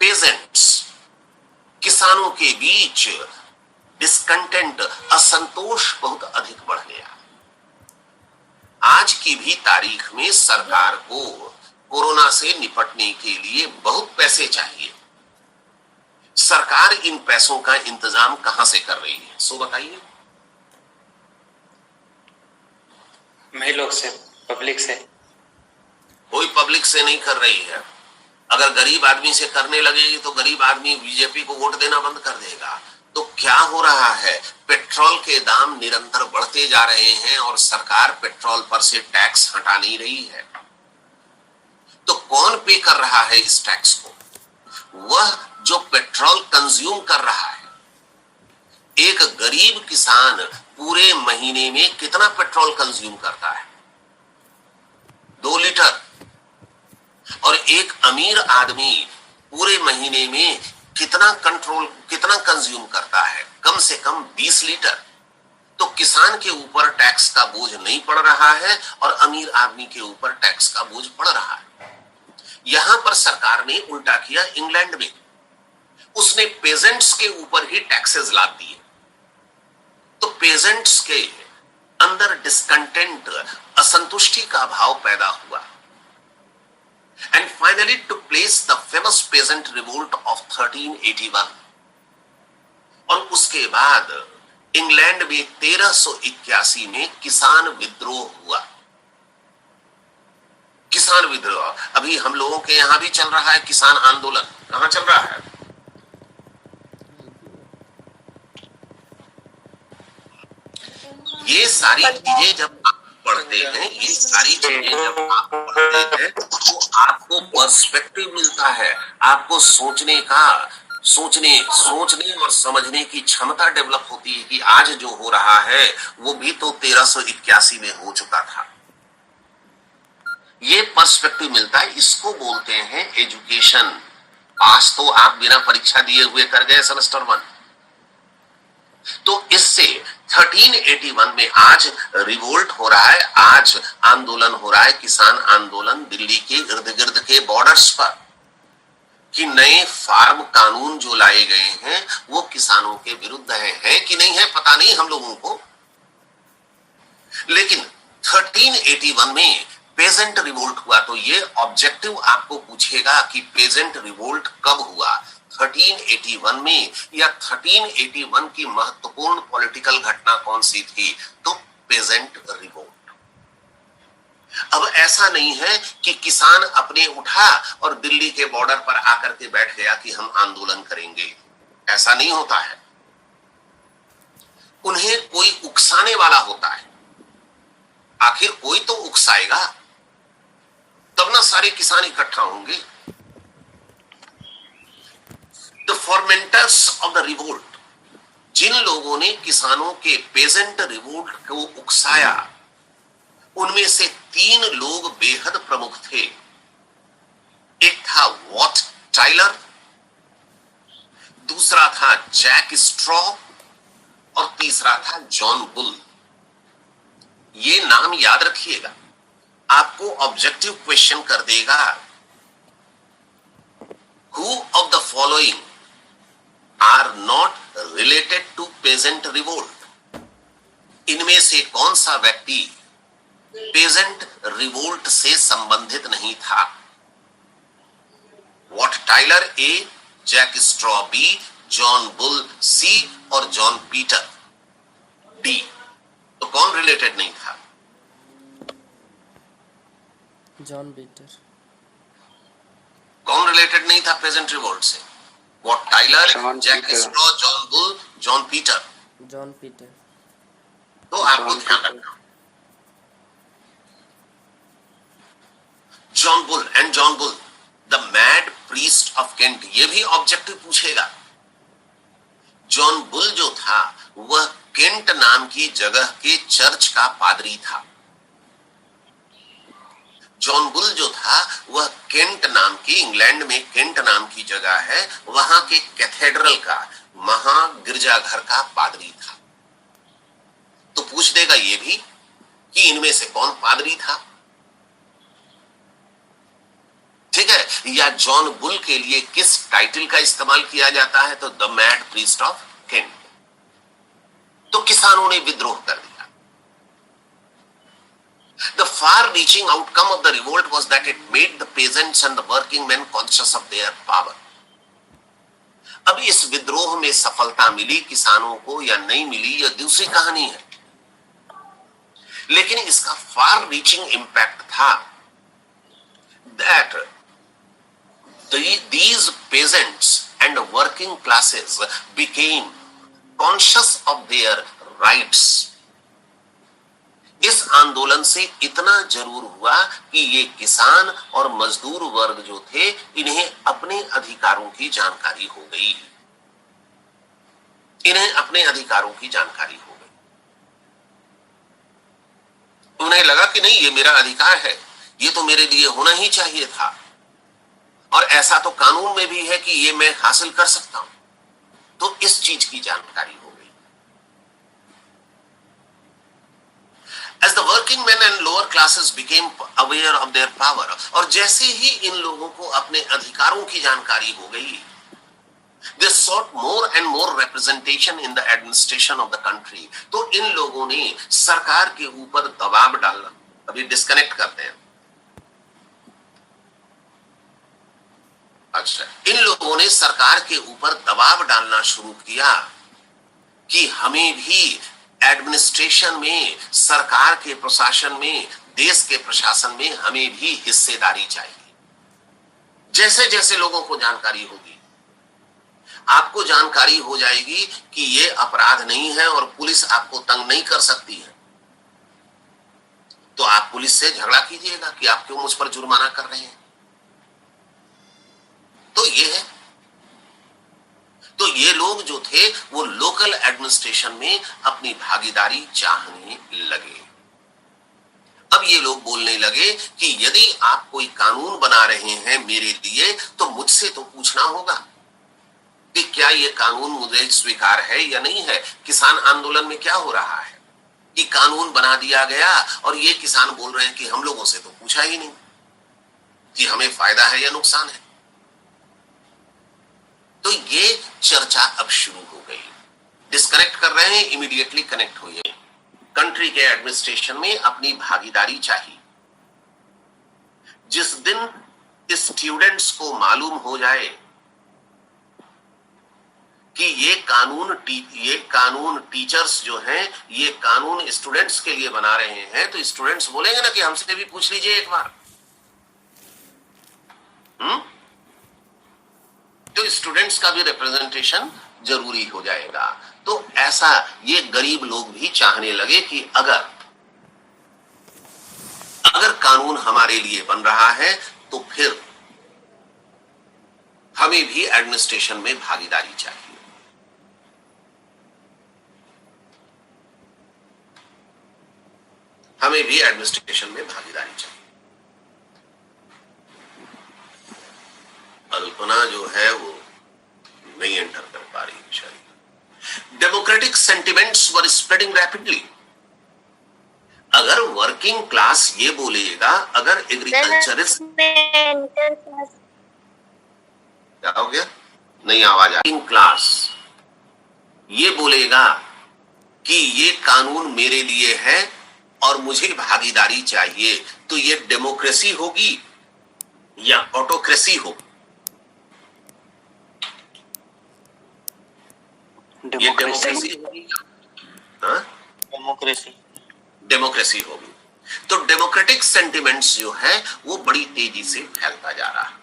पेजेंट्स, किसानों के बीच डिसकंटेंट, असंतोष बहुत अधिक बढ़ गया। आज की भी तारीख में सरकार को कोरोना से निपटने के लिए बहुत पैसे चाहिए। सरकार इन पैसों का इंतजाम कहां से कर रही है? सो बताइए। मैं लोग से, पब्लिक से। कोई पब्लिक से नहीं कर रही है। अगर गरीब आदमी से करने लगेगी तो गरीब आदमी बीजेपी को वोट देना बंद कर देगा। तो क्या हो रहा है? पेट्रोल के दाम निरंतर बढ़ते जा रहे हैं और सरकार पेट्रोल पर से टैक्स हटा नहीं रही है। तो कौन पे कर रहा है इस टैक्स को? वह जो पेट्रोल कंज्यूम कर रहा है। एक गरीब किसान पूरे महीने में कितना पेट्रोल कंज्यूम करता है? 2 लीटर। और एक अमीर आदमी पूरे महीने में कितना कंज्यूम करता है? कम से कम 20 लीटर। तो किसान के ऊपर टैक्स का बोझ नहीं पड़ रहा है और अमीर आदमी के ऊपर टैक्स का बोझ पड़ रहा है। यहां पर सरकार ने उल्टा किया। इंग्लैंड में उसने पेजेंट्स के ऊपर ही टैक्सेस लाद दिए। तो पेजेंट्स के अंदर डिसकंटेंट, असंतुष्टि का भाव पैदा हुआ। And finally took place the famous peasant revolt of 1381। और उसके बाद इंग्लैंड में 1381 में किसान विद्रोह हुआ। किसान विद्रोह अभी हम लोगों के यहां भी चल रहा है। किसान आंदोलन कहां चल रहा है? ये सारी चीजें जब पढ़ते हैं, ये सारी चीजें जब आप पढ़ते हैं तो आपको पर्सपेक्टिव मिलता है, आपको सोचने और समझने की क्षमता डेवलप होती है कि आज जो हो रहा है वो भी तो 1381 में हो चुका था। ये पर्सपेक्टिव मिलता है, इसको बोलते हैं एजुकेशन। पास तो आप बिना परीक्षा दिए हुए कर गए सेमेस्टर 1। तो इससे 1381 में आज रिवोल्ट हो रहा है, आज आंदोलन हो रहा है, किसान आंदोलन दिल्ली के इर्द गिर्द के बॉर्डर्स पर, कि नए फार्म कानून जो लाए गए हैं वो किसानों के विरुद्ध है कि नहीं है पता नहीं हम लोगों को। लेकिन 1381 में पेजेंट रिवोल्ट हुआ, तो ये ऑब्जेक्टिव आपको पूछेगा कि पेजेंट रिवोल्ट कब हुआ, 1381 में, या 1381 की महत्वपूर्ण पॉलिटिकल घटना कौन सी थी, तो पेजेंट रिवोल्ट। अब ऐसा नहीं है कि किसान अपने उठा और दिल्ली के बॉर्डर पर आकर के बैठ गया कि हम आंदोलन करेंगे, ऐसा नहीं होता है। उन्हें कोई उकसाने वाला होता है, आखिर कोई तो उकसाएगा, तब ना सारे किसान इकट्ठा होंगे। द फॉर्मेंटर्स ऑफ द रिवोल्ट, जिन लोगों ने किसानों के पेजेंट रिवोल्ट को उकसाया, उनमें से 3 लोग बेहद प्रमुख थे। एक था वॉट टाइलर, दूसरा था जैक स्ट्रॉ और तीसरा था जॉन बुल। ये नाम याद रखिएगा, आपको ऑब्जेक्टिव क्वेश्चन कर देगा, who of the following are not related to peasant revolt, इनमें से कौन सा व्यक्ति पेजेंट रिवोल्ट से संबंधित नहीं था। Wat Tyler A, Jack Straw B, John Ball C और जॉन पीटर डी। तो कौन रिलेटेड नहीं था? John Peter. कौन रिलेटेड नहीं था पेजेंट रिवोल्ट से? Wat Tyler, Jack Straw, John Bull, John Peter. John Peter. तो आपको ध्यान रखना, John Bull and John Bull the mad priest of Kent, ये भी ऑब्जेक्टिव पूछेगा। जॉन बुल जो था वह केंट नाम की जगह के चर्च का पादरी था। जॉन बुल जो था वह केंट नाम की, इंग्लैंड में केंट नाम की जगह है, वहां के कैथेड्रल का, महा गिरजाघर का पादरी था। तो पूछ देगा ये भी कि इनमें से कौन पादरी था, ठीक है, या जॉन बुल के लिए किस टाइटल का इस्तेमाल किया जाता है, तो the mad priest of Kent. तो किसानों ने विद्रोह कर दिया। The far-reaching outcome of the revolt was that it made the peasants and the working men conscious of their power. अब इस विद्रोह में सफलता मिली किसानों को या नहीं मिली, यह दूसरी कहानी है, लेकिन इसका far-reaching impact था that these peasants and working classes became conscious of their rights. इस आंदोलन से इतना जरूर हुआ कि ये किसान और मजदूर वर्ग जो थे, इन्हें अपने अधिकारों की जानकारी हो गई, इन्हें अपने अधिकारों की जानकारी हो गई। उन्हें लगा कि नहीं, ये मेरा अधिकार है, ये तो मेरे लिए होना ही चाहिए था, और ऐसा तो कानून में भी है कि ये मैं हासिल कर सकता हूं। तो इस चीज की जानकारी हो गई। As the working men and lower classes became aware of their power, और जैसे ही इन लोगों को अपने अधिकारों की जानकारी हो गई, they sought more and more representation in the administration of the country. तो इन लोगों ने सरकार के ऊपर दबाव डालना, अभी डिस्कनेक्ट करते हैं। अच्छा, इन लोगों ने सरकार के ऊपर दबाव डालना शुरू किया कि हमें भी एडमिनिस्ट्रेशन में, सरकार के प्रशासन में, देश के प्रशासन में हमें भी हिस्सेदारी चाहिए। जैसे जैसे लोगों को जानकारी होगी, आपको जानकारी हो जाएगी कि ये अपराध नहीं है और पुलिस आपको तंग नहीं कर सकती है, तो आप पुलिस से झगड़ा कीजिएगा कि आप क्यों मुझ पर जुर्माना कर रहे हैं। तो ये है। तो ये लोग जो थे वो लोकल एडमिनिस्ट्रेशन में अपनी भागीदारी चाहने लगे। अब ये लोग बोलने लगे कि यदि आप कोई कानून बना रहे हैं मेरे लिए तो मुझसे तो पूछना होगा कि क्या ये कानून मुझे स्वीकार है या नहीं है। किसान आंदोलन में क्या हो रहा है कि कानून बना दिया गया और ये किसान बोल रहे हैं कि हम लोगों से तो पूछा ही नहीं कि हमें फायदा है या नुकसान है। तो ये चर्चा अब शुरू हो गई। डिस्कनेक्ट कर रहे हैं, इमीडिएटली कनेक्ट हुए। कंट्री के एडमिनिस्ट्रेशन में अपनी भागीदारी चाहिए। जिस दिन स्टूडेंट्स को मालूम हो जाए कि ये कानून टीचर्स जो हैं ये कानून स्टूडेंट्स के लिए बना रहे हैं, तो स्टूडेंट्स बोलेंगे ना कि हमसे भी पूछ लीजिए एक बार। तो स्टूडेंट्स का भी रिप्रेजेंटेशन जरूरी हो जाएगा। तो ऐसा ये गरीब लोग भी चाहने लगे कि अगर कानून हमारे लिए बन रहा है तो फिर हमें भी एडमिनिस्ट्रेशन में भागीदारी चाहिए। हमें भी एडमिनिस्ट्रेशन में भागीदारी चाहिए। अल्पना जो है वो नहीं एंटर कर पा रही बेचारी। डेमोक्रेटिक सेंटिमेंट्स वर स्प्रेडिंग रैपिडली। अगर वर्किंग क्लास ये बोलेगा, अगर एग्रीकल्चरिस्ट क्या हो गया, नहीं आवाज आ। वर्किंग क्लास ये बोलेगा कि ये कानून मेरे लिए है और मुझे भागीदारी चाहिए, तो ये डेमोक्रेसी होगी या ऑटोक्रेसी होगी? ये डेमोक्रेसी होगी। डेमोक्रेसी होगी। तो डेमोक्रेटिक सेंटिमेंट्स जो है वो बड़ी तेजी से फैलता जा रहा है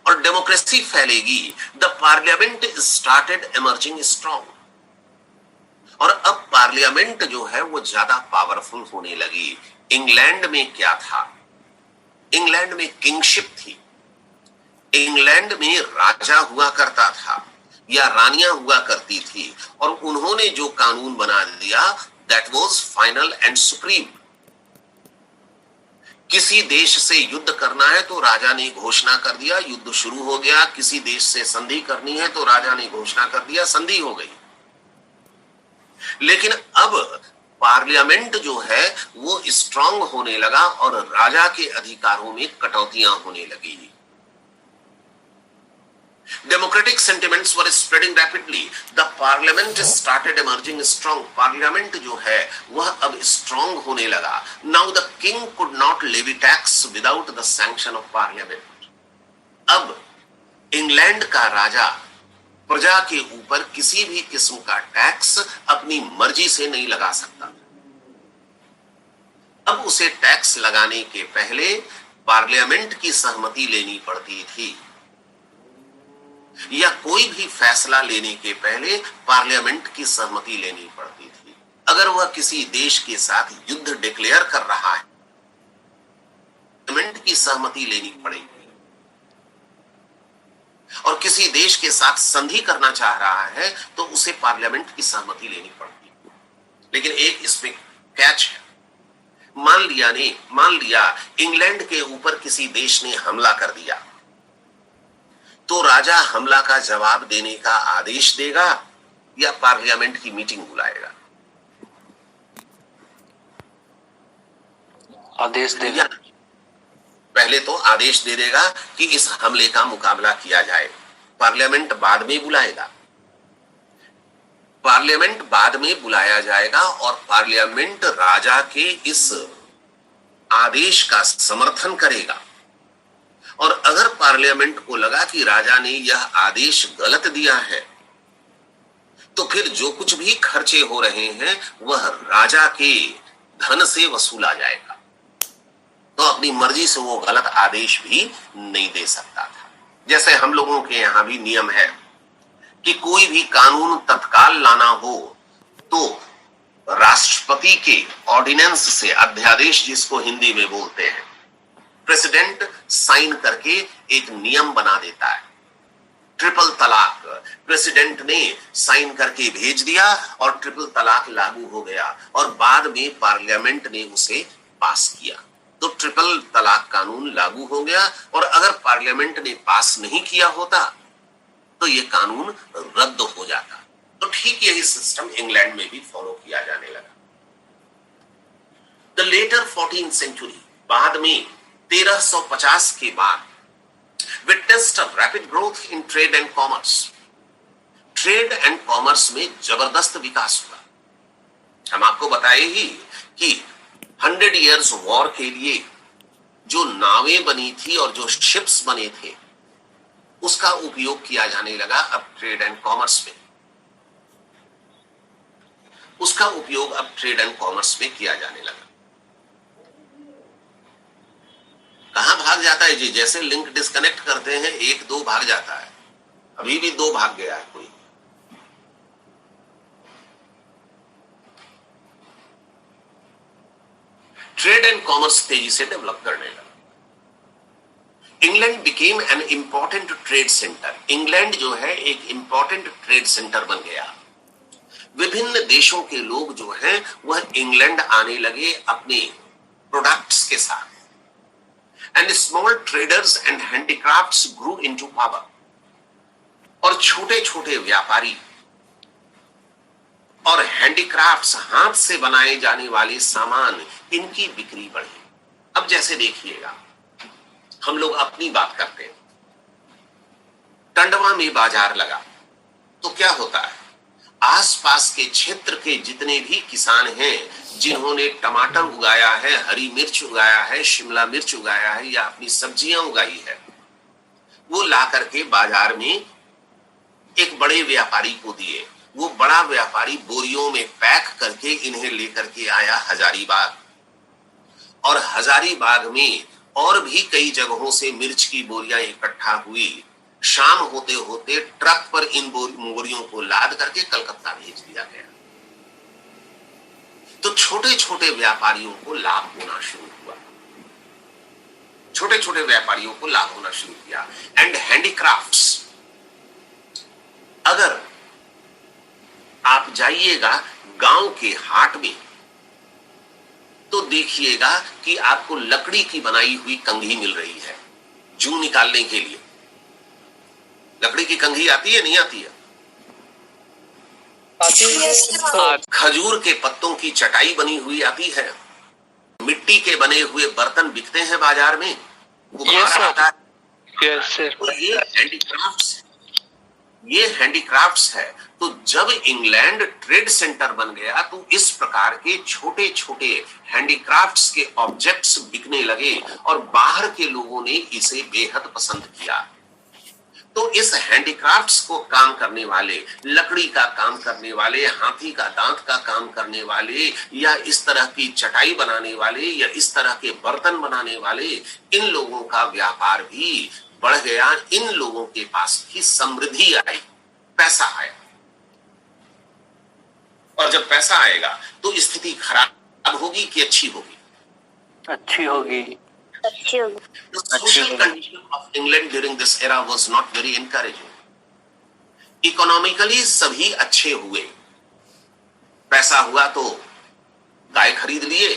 और डेमोक्रेसी फैलेगी। The parliament started emerging strong. और अब पार्लियामेंट जो है वो ज्यादा पावरफुल होने लगी। इंग्लैंड में क्या था? इंग्लैंड में किंगशिप थी। इंग्लैंड में राजा हुआ करता था या रानियां हुआ करती थी और उन्होंने जो कानून बना दिया that was final and supreme. किसी देश से युद्ध करना है तो राजा ने घोषणा कर दिया, युद्ध शुरू हो गया। किसी देश से संधि करनी है तो राजा ने घोषणा कर दिया, संधि हो गई। लेकिन अब पार्लियामेंट जो है वो स्ट्रांग होने लगा और राजा के अधिकारों में कटौतियां होने लगी। Democratic sentiments were spreading rapidly. The parliament started emerging strong. Parliament जो है वह अब strong होने लगा. Now the king could not levy tax without the sanction of parliament. अब इंग्लैंड का राजा प्रजा के ऊपर किसी भी किस्म का टैक्स अपनी मर्जी से नहीं लगा सकता। अब उसे टैक्स लगाने के पहले पार्लियामेंट की सहमति लेनी पड़ती थी या कोई भी फैसला लेने के पहले पार्लियामेंट की सहमति लेनी पड़ती थी। अगर वह किसी देश के साथ युद्ध डिक्लेयर कर रहा है, पार्लियामेंट की सहमति लेनी पड़ेगी। और किसी देश के साथ संधि करना चाह रहा है तो उसे पार्लियामेंट की सहमति लेनी पड़ती। लेकिन एक इसमें कैच है। मान लिया इंग्लैंड के ऊपर किसी देश ने हमला कर दिया तो राजा हमला का जवाब देने का आदेश देगा या पार्लियामेंट की मीटिंग बुलाएगा? आदेश देगा। पहले तो आदेश दे देगा कि इस हमले का मुकाबला किया जाए, पार्लियामेंट बाद में बुलाएगा। पार्लियामेंट बाद में बुलाया जाएगा और पार्लियामेंट राजा के इस आदेश का समर्थन करेगा। और अगर पार्लियामेंट को लगा कि राजा ने यह आदेश गलत दिया है तो फिर जो कुछ भी खर्चे हो रहे हैं वह राजा के धन से वसूला जाएगा। तो अपनी मर्जी से वो गलत आदेश भी नहीं दे सकता था। जैसे हम लोगों के यहां भी नियम है कि कोई भी कानून तत्काल लाना हो तो राष्ट्रपति के ऑर्डिनेंस से, अध्यादेश जिसको हिंदी में बोलते हैं, प्रेसिडेंट साइन करके एक नियम बना देता है। ट्रिपल तलाक प्रेसिडेंट ने साइन करके भेज दिया और ट्रिपल तलाक लागू हो गया और बाद में पार्लियामेंट ने उसे पास किया, तो ट्रिपल तलाक कानून लागू हो गया। और अगर पार्लियामेंट ने पास नहीं किया होता तो यह कानून रद्द हो जाता। तो ठीक यही सिस्टम इंग्लैंड में भी फॉलो किया जाने लगा। द लेटर 14th सेंचुरी, बाद में 1350 के बाद, witnessed a rapid growth in trade and commerce. Trade and commerce में जबरदस्त विकास हुआ। हम आपको बताए ही कि 100 years वॉर के लिए जो नावें बनी थी और जो शिप्स बने थे उसका उपयोग किया जाने लगा अब ट्रेड एंड कॉमर्स में। उसका उपयोग अब ट्रेड एंड कॉमर्स में किया जाने लगा। कहां भाग जाता है जी? जैसे लिंक डिस्कनेक्ट करते हैं, 1-2 भाग जाता है। अभी भी 2 भाग गया है कोई। ट्रेड एंड कॉमर्स तेजी से डेवलप करने लगा। England became an important trade centre. England जो है एक इंपॉर्टेंट ट्रेड सेंटर बन गया। विभिन्न देशों के लोग जो हैं वह इंग्लैंड आने लगे अपने प्रोडक्ट्स के साथ। And small traders and handicrafts grew into power. और छोटे छोटे व्यापारी और हैंडीक्राफ्ट्स, हाथ से बनाए जाने वाले सामान, इनकी बिक्री बढ़ी। अब जैसे देखिएगा, हम लोग अपनी बात करते हैं, टंडवा में बाजार लगा तो क्या होता है, आसपास के क्षेत्र के जितने भी किसान हैं जिन्होंने टमाटर उगाया है, हरी मिर्च उगाया है, शिमला मिर्च उगाया है या अपनी सब्जियां उगाई है, वो ला करके बाजार में एक बड़े व्यापारी को दिए। वो बड़ा व्यापारी बोरियों में पैक करके इन्हें लेकर के आया हजारीबाग, और हजारीबाग में और भी कई जगहों से मिर्च की बोरियां इकट्ठा हुई। शाम होते होते ट्रक पर इन बोरियों को लाद करके कलकत्ता भेज दिया गया। तो छोटे छोटे व्यापारियों को लाभ होना शुरू हुआ। छोटे छोटे व्यापारियों को लाभ होना शुरू किया। एंड हैंडीक्राफ्ट्स, अगर आप जाइएगा गांव के हाट में तो देखिएगा कि आपको लकड़ी की बनाई हुई कंघी मिल रही है जूं निकालने के लिए। लकड़ी की कंघी आती है, नहीं आती है? खजूर के पत्तों की चटाई बनी हुई आती है। मिट्टी के बने हुए बर्तन बिकते हैं बाजार में, Yes, sir. आता है। Yes, sir. तो ये हैंडीक्राफ्ट्स है। तो जब इंग्लैंड ट्रेड सेंटर बन गया तो इस प्रकार के छोटे छोटे हैंडीक्राफ्ट्स के ऑब्जेक्ट्स बिकने लगे और बाहर के लोगों ने इसे बेहद पसंद किया। तो इस हैंडीक्राफ्ट्स को काम करने वाले, लकड़ी का काम करने वाले, हाथी का दांत का काम करने वाले, या इस तरह की चटाई बनाने वाले, या इस तरह के बर्तन बनाने वाले, इन लोगों का व्यापार भी बढ़ गया। इन लोगों के पास भी समृद्धि आई, पैसा आया। और जब पैसा आएगा तो स्थिति खराब होगी कि अच्छी होगी? अच्छी होगी। The social condition of England during this era was not very encouraging. Economically सभी अच्छे हुए। पैसा हुआ तो गाय खरीद लिए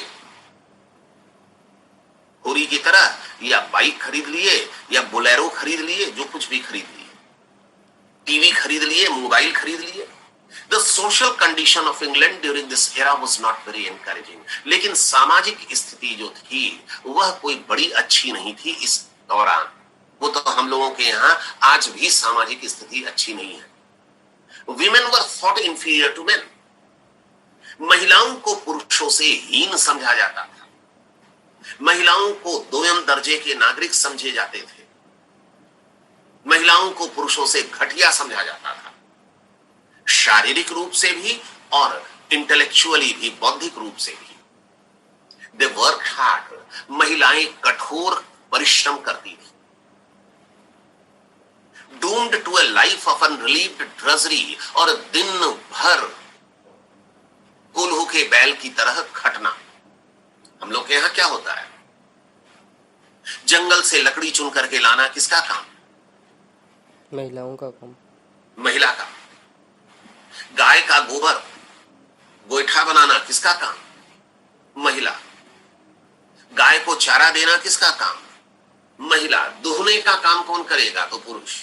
होरी की तरह, या बाइक खरीद लिए, या बोलेरो खरीद लिए, जो कुछ भी खरीद लिए, टीवी खरीद लिए, मोबाइल खरीद लिए। The social condition of England during this era was not very encouraging. लेकिन सामाजिक स्थिति जो थी वह कोई बड़ी अच्छी नहीं थी इस दौरान। वो तो हम लोगों के यहाँ आज भी सामाजिक स्थिति अच्छी नहीं है। Women were thought inferior to men. महिलाओं को पुरुषों से हीन समझा जाता था। महिलाओं को दोयम दर्जे के नागरिक समझे जाते थे। महिलाओं को पुरुषों से घटिया समझा जाता था, शारीरिक रूप से भी और इंटेलेक्चुअली भी, बौद्धिक रूप से भी। दे वर्क हार्ड, महिलाएं कठोर परिश्रम करती थी। Doomed to a life of unrelieved drudgery, और दिन भर कोल्हू के बैल की तरह खटना। हम लोग के यहां क्या होता है, जंगल से लकड़ी चुन करके लाना किसका काम? महिलाओं का काम। महिला का। गाय का गोबर गोईठा बनाना किसका काम? महिला। गाय को चारा देना किसका काम? महिला। दुहने का काम कौन करेगा? तो पुरुष।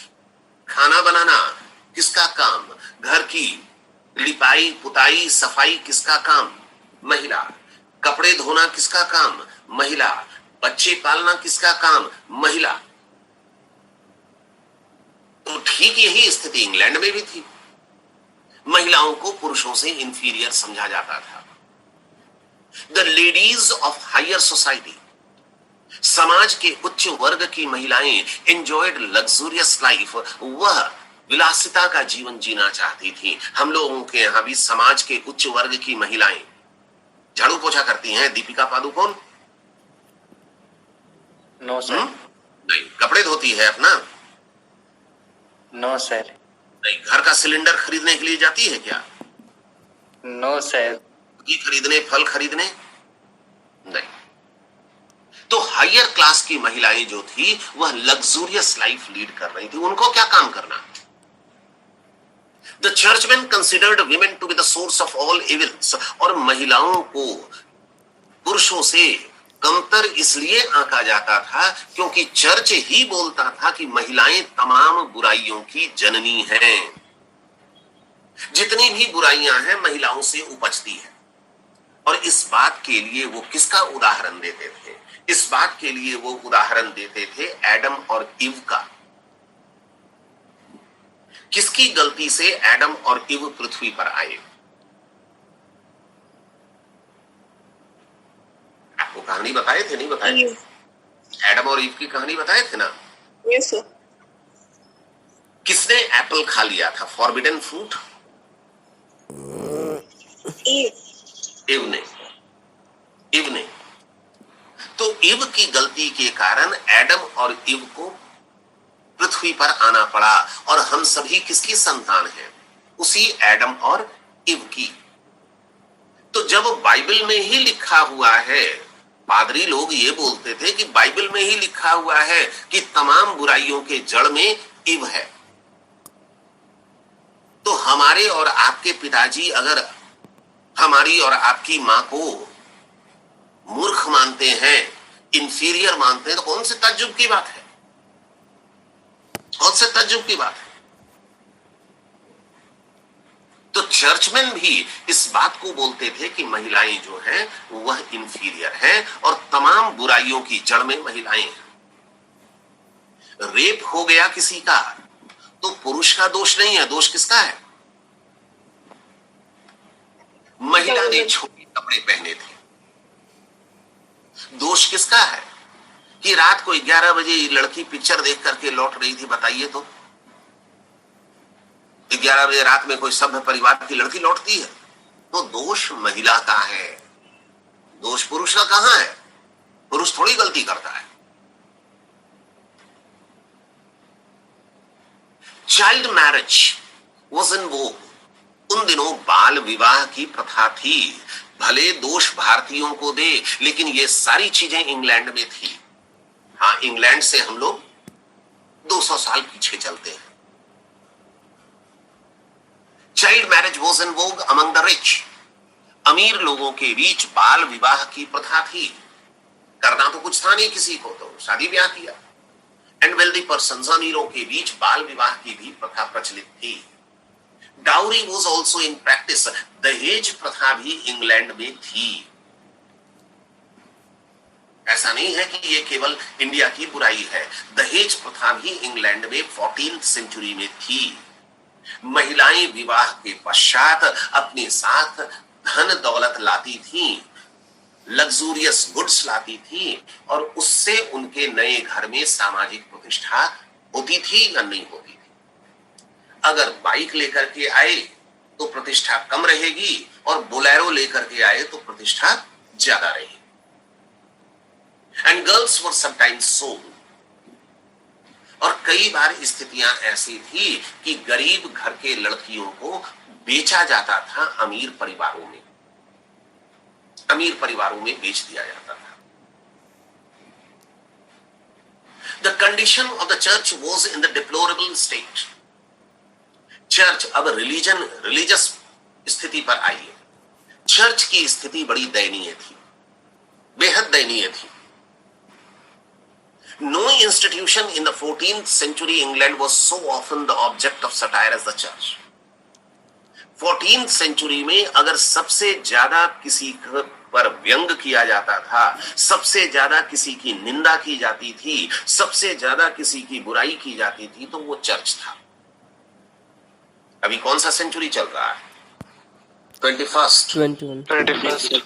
खाना बनाना किसका काम? घर की लिपाई पुताई सफाई किसका काम? महिला। कपड़े धोना किसका काम? महिला। बच्चे पालना किसका काम? महिला। तो ठीक यही स्थिति इंग्लैंड में भी थी। महिलाओं को पुरुषों से इंफीरियर समझा जाता था। The ladies of higher society, समाज के उच्च वर्ग की महिलाएं एंजॉयड लग्जूरियस लाइफ, वह विलासिता का जीवन जीना चाहती थी। हम लोगों के यहां भी समाज के उच्च वर्ग की महिलाएं झाड़ू पोछा करती हैं। दीपिका पादुकोण? No sir. नहीं। कपड़े धोती है अपना? No sir. नहीं। घर का सिलेंडर खरीदने के लिए जाती है क्या? No sir. खरीदने, फल खरीदने? नहीं। तो हायर क्लास की महिलाएं जो थी वह लग्जूरियस लाइफ लीड कर रही थी। उनको क्या काम करना? The churchman considered women to be the source of all evils, और महिलाओं को पुरुषों से कमतर इसलिए आंका जाता था क्योंकि चर्च ही बोलता था कि महिलाएं तमाम बुराइयों की जननी हैं। जितनी भी बुराइयां हैं महिलाओं से उपजती है। और इस बात के लिए वो किसका उदाहरण देते थे? इस बात के लिए वो उदाहरण देते थे एडम और इव का। किसकी गलती से एडम और इव पृथ्वी पर आए? आपको कहानी बताए थे, नहीं बताए थे? एडम और ईव की कहानी बताए थे ना? Yes sir. किसने एप्पल खा लिया था, फॉरबिडन फ्रूट? इव ने। इव ने। तो इव की गलती के कारण एडम और इव को पृथ्वी पर आना पड़ा। और हम सभी किसकी संतान हैं? उसी एडम और इव की। तो जब बाइबल में ही लिखा हुआ है, पादरी लोग ये बोलते थे कि बाइबल में ही लिखा हुआ है कि तमाम बुराइयों के जड़ में इव है, तो हमारे और आपके पिताजी अगर हमारी और आपकी मां को मूर्ख मानते हैं, इंफीरियर मानते हैं, तो कौन से तज्जुब की बात है? कौन से तज्जुब की बात है? तो चर्चमैन भी इस बात को बोलते थे कि महिलाएं जो हैं वह इंफीरियर हैं और तमाम बुराइयों की जड़ में महिलाएं हैं। रेप हो गया किसी का तो पुरुष का दोष नहीं है, दोष किसका है? महिला ने छोटे कपड़े पहने थे, दोष किसका है? कि रात को 11 बजे लड़की पिक्चर देख करके लौट रही थी, बताइए तो 11 बजे रात में कोई सभ्य परिवार की लड़की लौटती है, तो दोष महिला का है, दोष पुरुष का कहां है? पुरुष थोड़ी गलती करता है। चाइल्ड मैरिज वॉज इन वोग। उन दिनों बाल विवाह की प्रथा थी। भले दोष भारतीयों को दे, लेकिन ये सारी चीजें इंग्लैंड में थी। हाँ, इंग्लैंड से हम लोग 200 साल पीछे चलते हैं। Child marriage was in Vogue among the rich. अमीर लोगों के बीच बाल विवाह की प्रथा थी। करना तो कुछ था नहीं किसी को, तो शादी ब्याह किया। एंड वेल्दी पर्सन्स, अमीरों के बीच बाल विवाह की भी प्रथा प्रचलित थी। Dowry was also in practice. दहेज प्रथा भी इंग्लैंड में थी। ऐसा नहीं है कि ये केवल इंडिया की बुराई है, दहेज प्रथा भी इंग्लैंड में 14th सेंचुरी में थी। महिलाएं विवाह के पश्चात अपने साथ धन दौलत लाती थी, लग्जूरियस गुड्स लाती थी, और उससे उनके नए घर में सामाजिक प्रतिष्ठा होती थी या नहीं होती थी। अगर बाइक लेकर के आए तो प्रतिष्ठा कम रहेगी, और बोलेरो लेकर के आए तो प्रतिष्ठा ज्यादा रहेगी। And girls were sometimes sold. और कई बार स्थितियां ऐसी थी कि गरीब घर के लड़कियों को बेचा जाता था अमीर परिवारों में। अमीर परिवारों में बेच दिया जाता था। The condition of the church was in the deplorable state. Church अब रिलीजियस स्थिति पर आई है। चर्च की स्थिति बड़ी दयनीय थी, बेहद दयनीय थी। No institution in the 14th century England was so often the object of satire as the church. 14th century में अगर सबसे ज्यादा किसी पर व्यंग किया जाता था, सबसे ज्यादा किसी की निंदा की जाती थी, सबसे ज्यादा किसी की बुराई की जाती थी, तो वो चर्च था। अभी कौन सा सेंचुरी चल रहा है? 21st। 21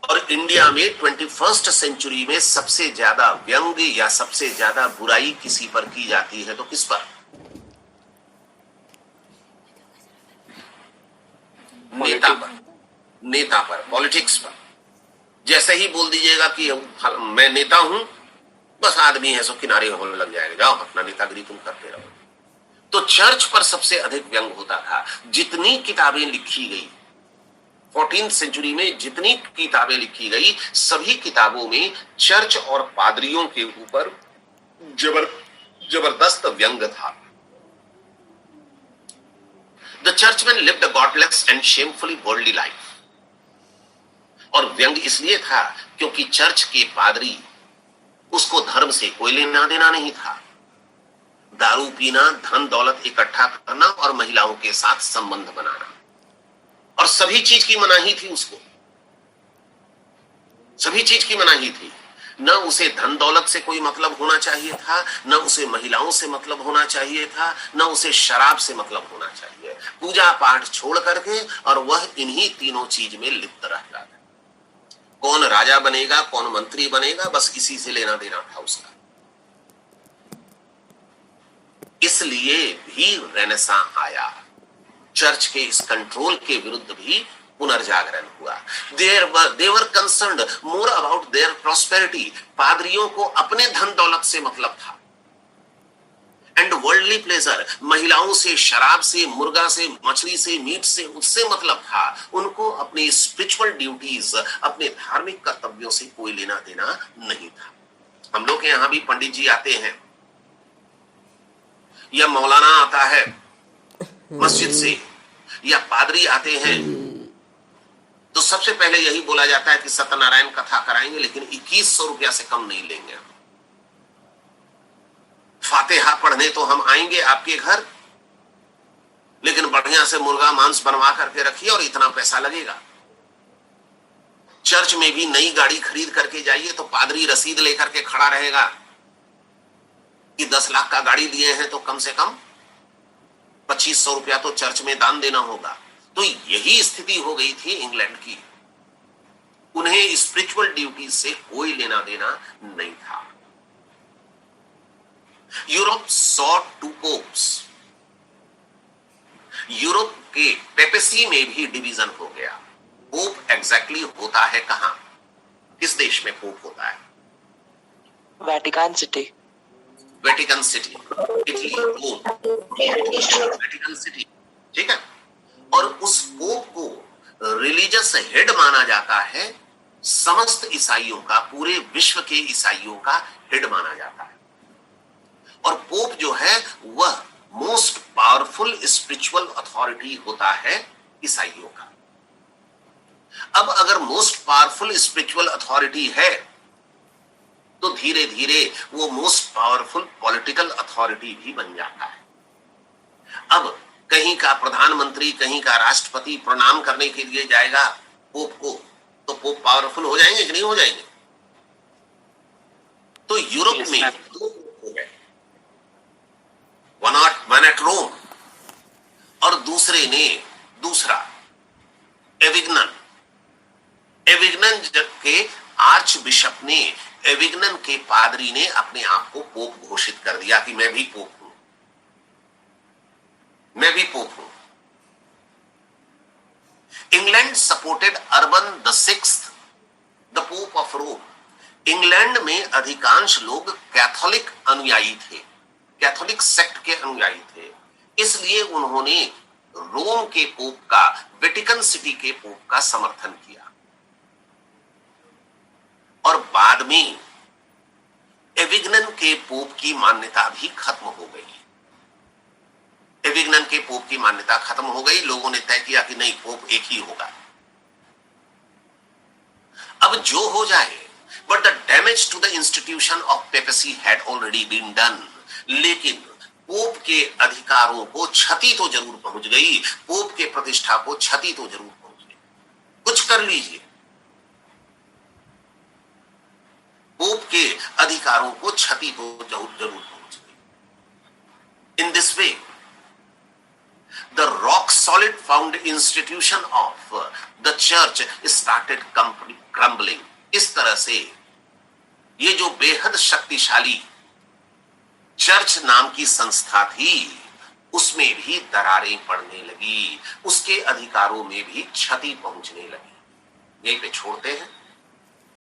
और इंडिया में 21st सेंचुरी में सबसे ज्यादा व्यंग या सबसे ज्यादा बुराई किसी पर की जाती है तो किस पर? नेता पर, पॉलिटिक्स पर। जैसे ही बोल दीजिएगा कि मैं नेता हूं, बस आदमी है सो किनारे होने लग जाएगा, जाओ अपना नेतागिरी तुम करते रहो। तो चर्च पर सबसे अधिक व्यंग होता था। जितनी किताबें लिखी गई 14th सेंचुरी में, जितनी किताबें लिखी गई, सभी किताबों में चर्च और पादरियों के ऊपर जबरदस्त व्यंग था। The churchman lived a godless and shamefully worldly life. और व्यंग इसलिए था क्योंकि चर्च के पादरी, उसको धर्म से कोई लेना देना नहीं था। दारू पीना, धन दौलत इकट्ठा करना और महिलाओं के साथ संबंध बनाना, और सभी चीज की मनाही थी उसको, सभी चीज की मनाही थी। न उसे धन दौलत से कोई मतलब होना चाहिए था, न उसे महिलाओं से मतलब होना चाहिए था, न उसे शराब से मतलब होना चाहिए। पूजा पाठ छोड़ करके और वह इन्हीं तीनों चीज में लिप्त रहता था। कौन राजा बनेगा, कौन मंत्री बनेगा, बस इसी से लेना देना था उसका। इसलिए भी रेनेसां आया, चर्च के इस कंट्रोल के विरुद्ध भी पुनर्जागरण हुआ। They were concerned more about their prosperity. पादरियों को अपने धन दौलत से मतलब था, एंड वर्ल्डली प्लेजर, महिलाओं से, शराब से, मुर्गा से, मछली से, मीट से, उससे मतलब था। उनको अपनी स्पिरिचुअल ड्यूटीज, अपने धार्मिक कर्तव्यों से कोई लेना देना नहीं था। हम लोग के यहां भी पंडित जी आते हैं या मौलाना आता है मस्जिद से, या पादरी आते हैं, तो सबसे पहले यही बोला जाता है कि सत्यनारायण कथा कराएंगे, लेकिन 2100 रुपया से कम नहीं लेंगे। फातिहा पढ़ने तो हम आएंगे आपके घर, लेकिन बढ़िया से मुर्गा मांस बनवा करके रखिए और इतना पैसा लगेगा। चर्च में भी नई गाड़ी खरीद करके जाइए तो पादरी रसीद लेकर के खड़ा रहेगा कि 10 लाख का गाड़ी लिए हैं तो कम से कम 2500 रुपया तो चर्च में दान देना होगा। तो यही स्थिति हो गई थी इंग्लैंड की। उन्हें स्पिरिचुअल ड्यूटी से कोई लेना देना नहीं था। Europe saw 2 pops. यूरोप के पेपेसी में भी डिवीजन हो गया। पोप एग्जैक्टली होता है कहां, किस देश में पोप होता है? Vatican City, Vatican City, Italy, Rome, Vatican City, ठीक है। और उस पोप को रिलीजियस हेड माना जाता है, समस्त ईसाइयों का, पूरे विश्व के ईसाइयों का हेड माना जाता है। और पोप जो है वह मोस्ट पावरफुल स्पिरिचुअल अथॉरिटी होता है ईसाइयों का। अब अगर मोस्ट पावरफुल स्पिरिचुअल अथॉरिटी है तो धीरे धीरे वो मोस्ट पावरफुल पॉलिटिकल अथॉरिटी भी बन जाता है। अब कहीं का प्रधानमंत्री, कहीं का राष्ट्रपति प्रणाम करने के लिए जाएगा पोप को, तो पोप पावरफुल हो जाएंगे कि नहीं हो जाएंगे? तो यूरोप में 2 पोप हो गए, वन एट रोम और दूसरा एविग्नन के आर्च बिशप ने, एविग्नन के पादरी ने अपने आप को पोप घोषित कर दिया कि मैं भी पोप हूं, मैं भी पोप हूं। England supported Urban VI, the pope of Rome. England में अधिकांश लोग कैथोलिक अनुयायी थे, कैथोलिक सेक्ट के अनुयायी थे, इसलिए उन्होंने रोम के पोप का, वेटिकन सिटी के पोप का समर्थन किया। और बाद में एविग्नन के पोप की मान्यता भी खत्म हो गई। एविग्नन के पोप की मान्यता खत्म हो गई। लोगों ने तय किया कि नहीं, पोप एक ही होगा। अब जो हो जाए, but the damage to the institution of papacy had already been done. लेकिन पोप के अधिकारों को क्षति तो जरूर पहुंच गई, पोप के प्रतिष्ठा को क्षति तो जरूर पहुंच गई। कुछ कर लीजिए, पोप के अधिकारों को क्षति तो जरूर पहुंच गई। In this way the rock solid found institution of the church started crumbling। इस तरह से ये जो बेहद शक्तिशाली चर्च नाम की संस्था थी, उसमें भी दरारें पड़ने लगी, उसके अधिकारों में भी क्षति पहुंचने लगी। यहीं पे छोड़ते हैं।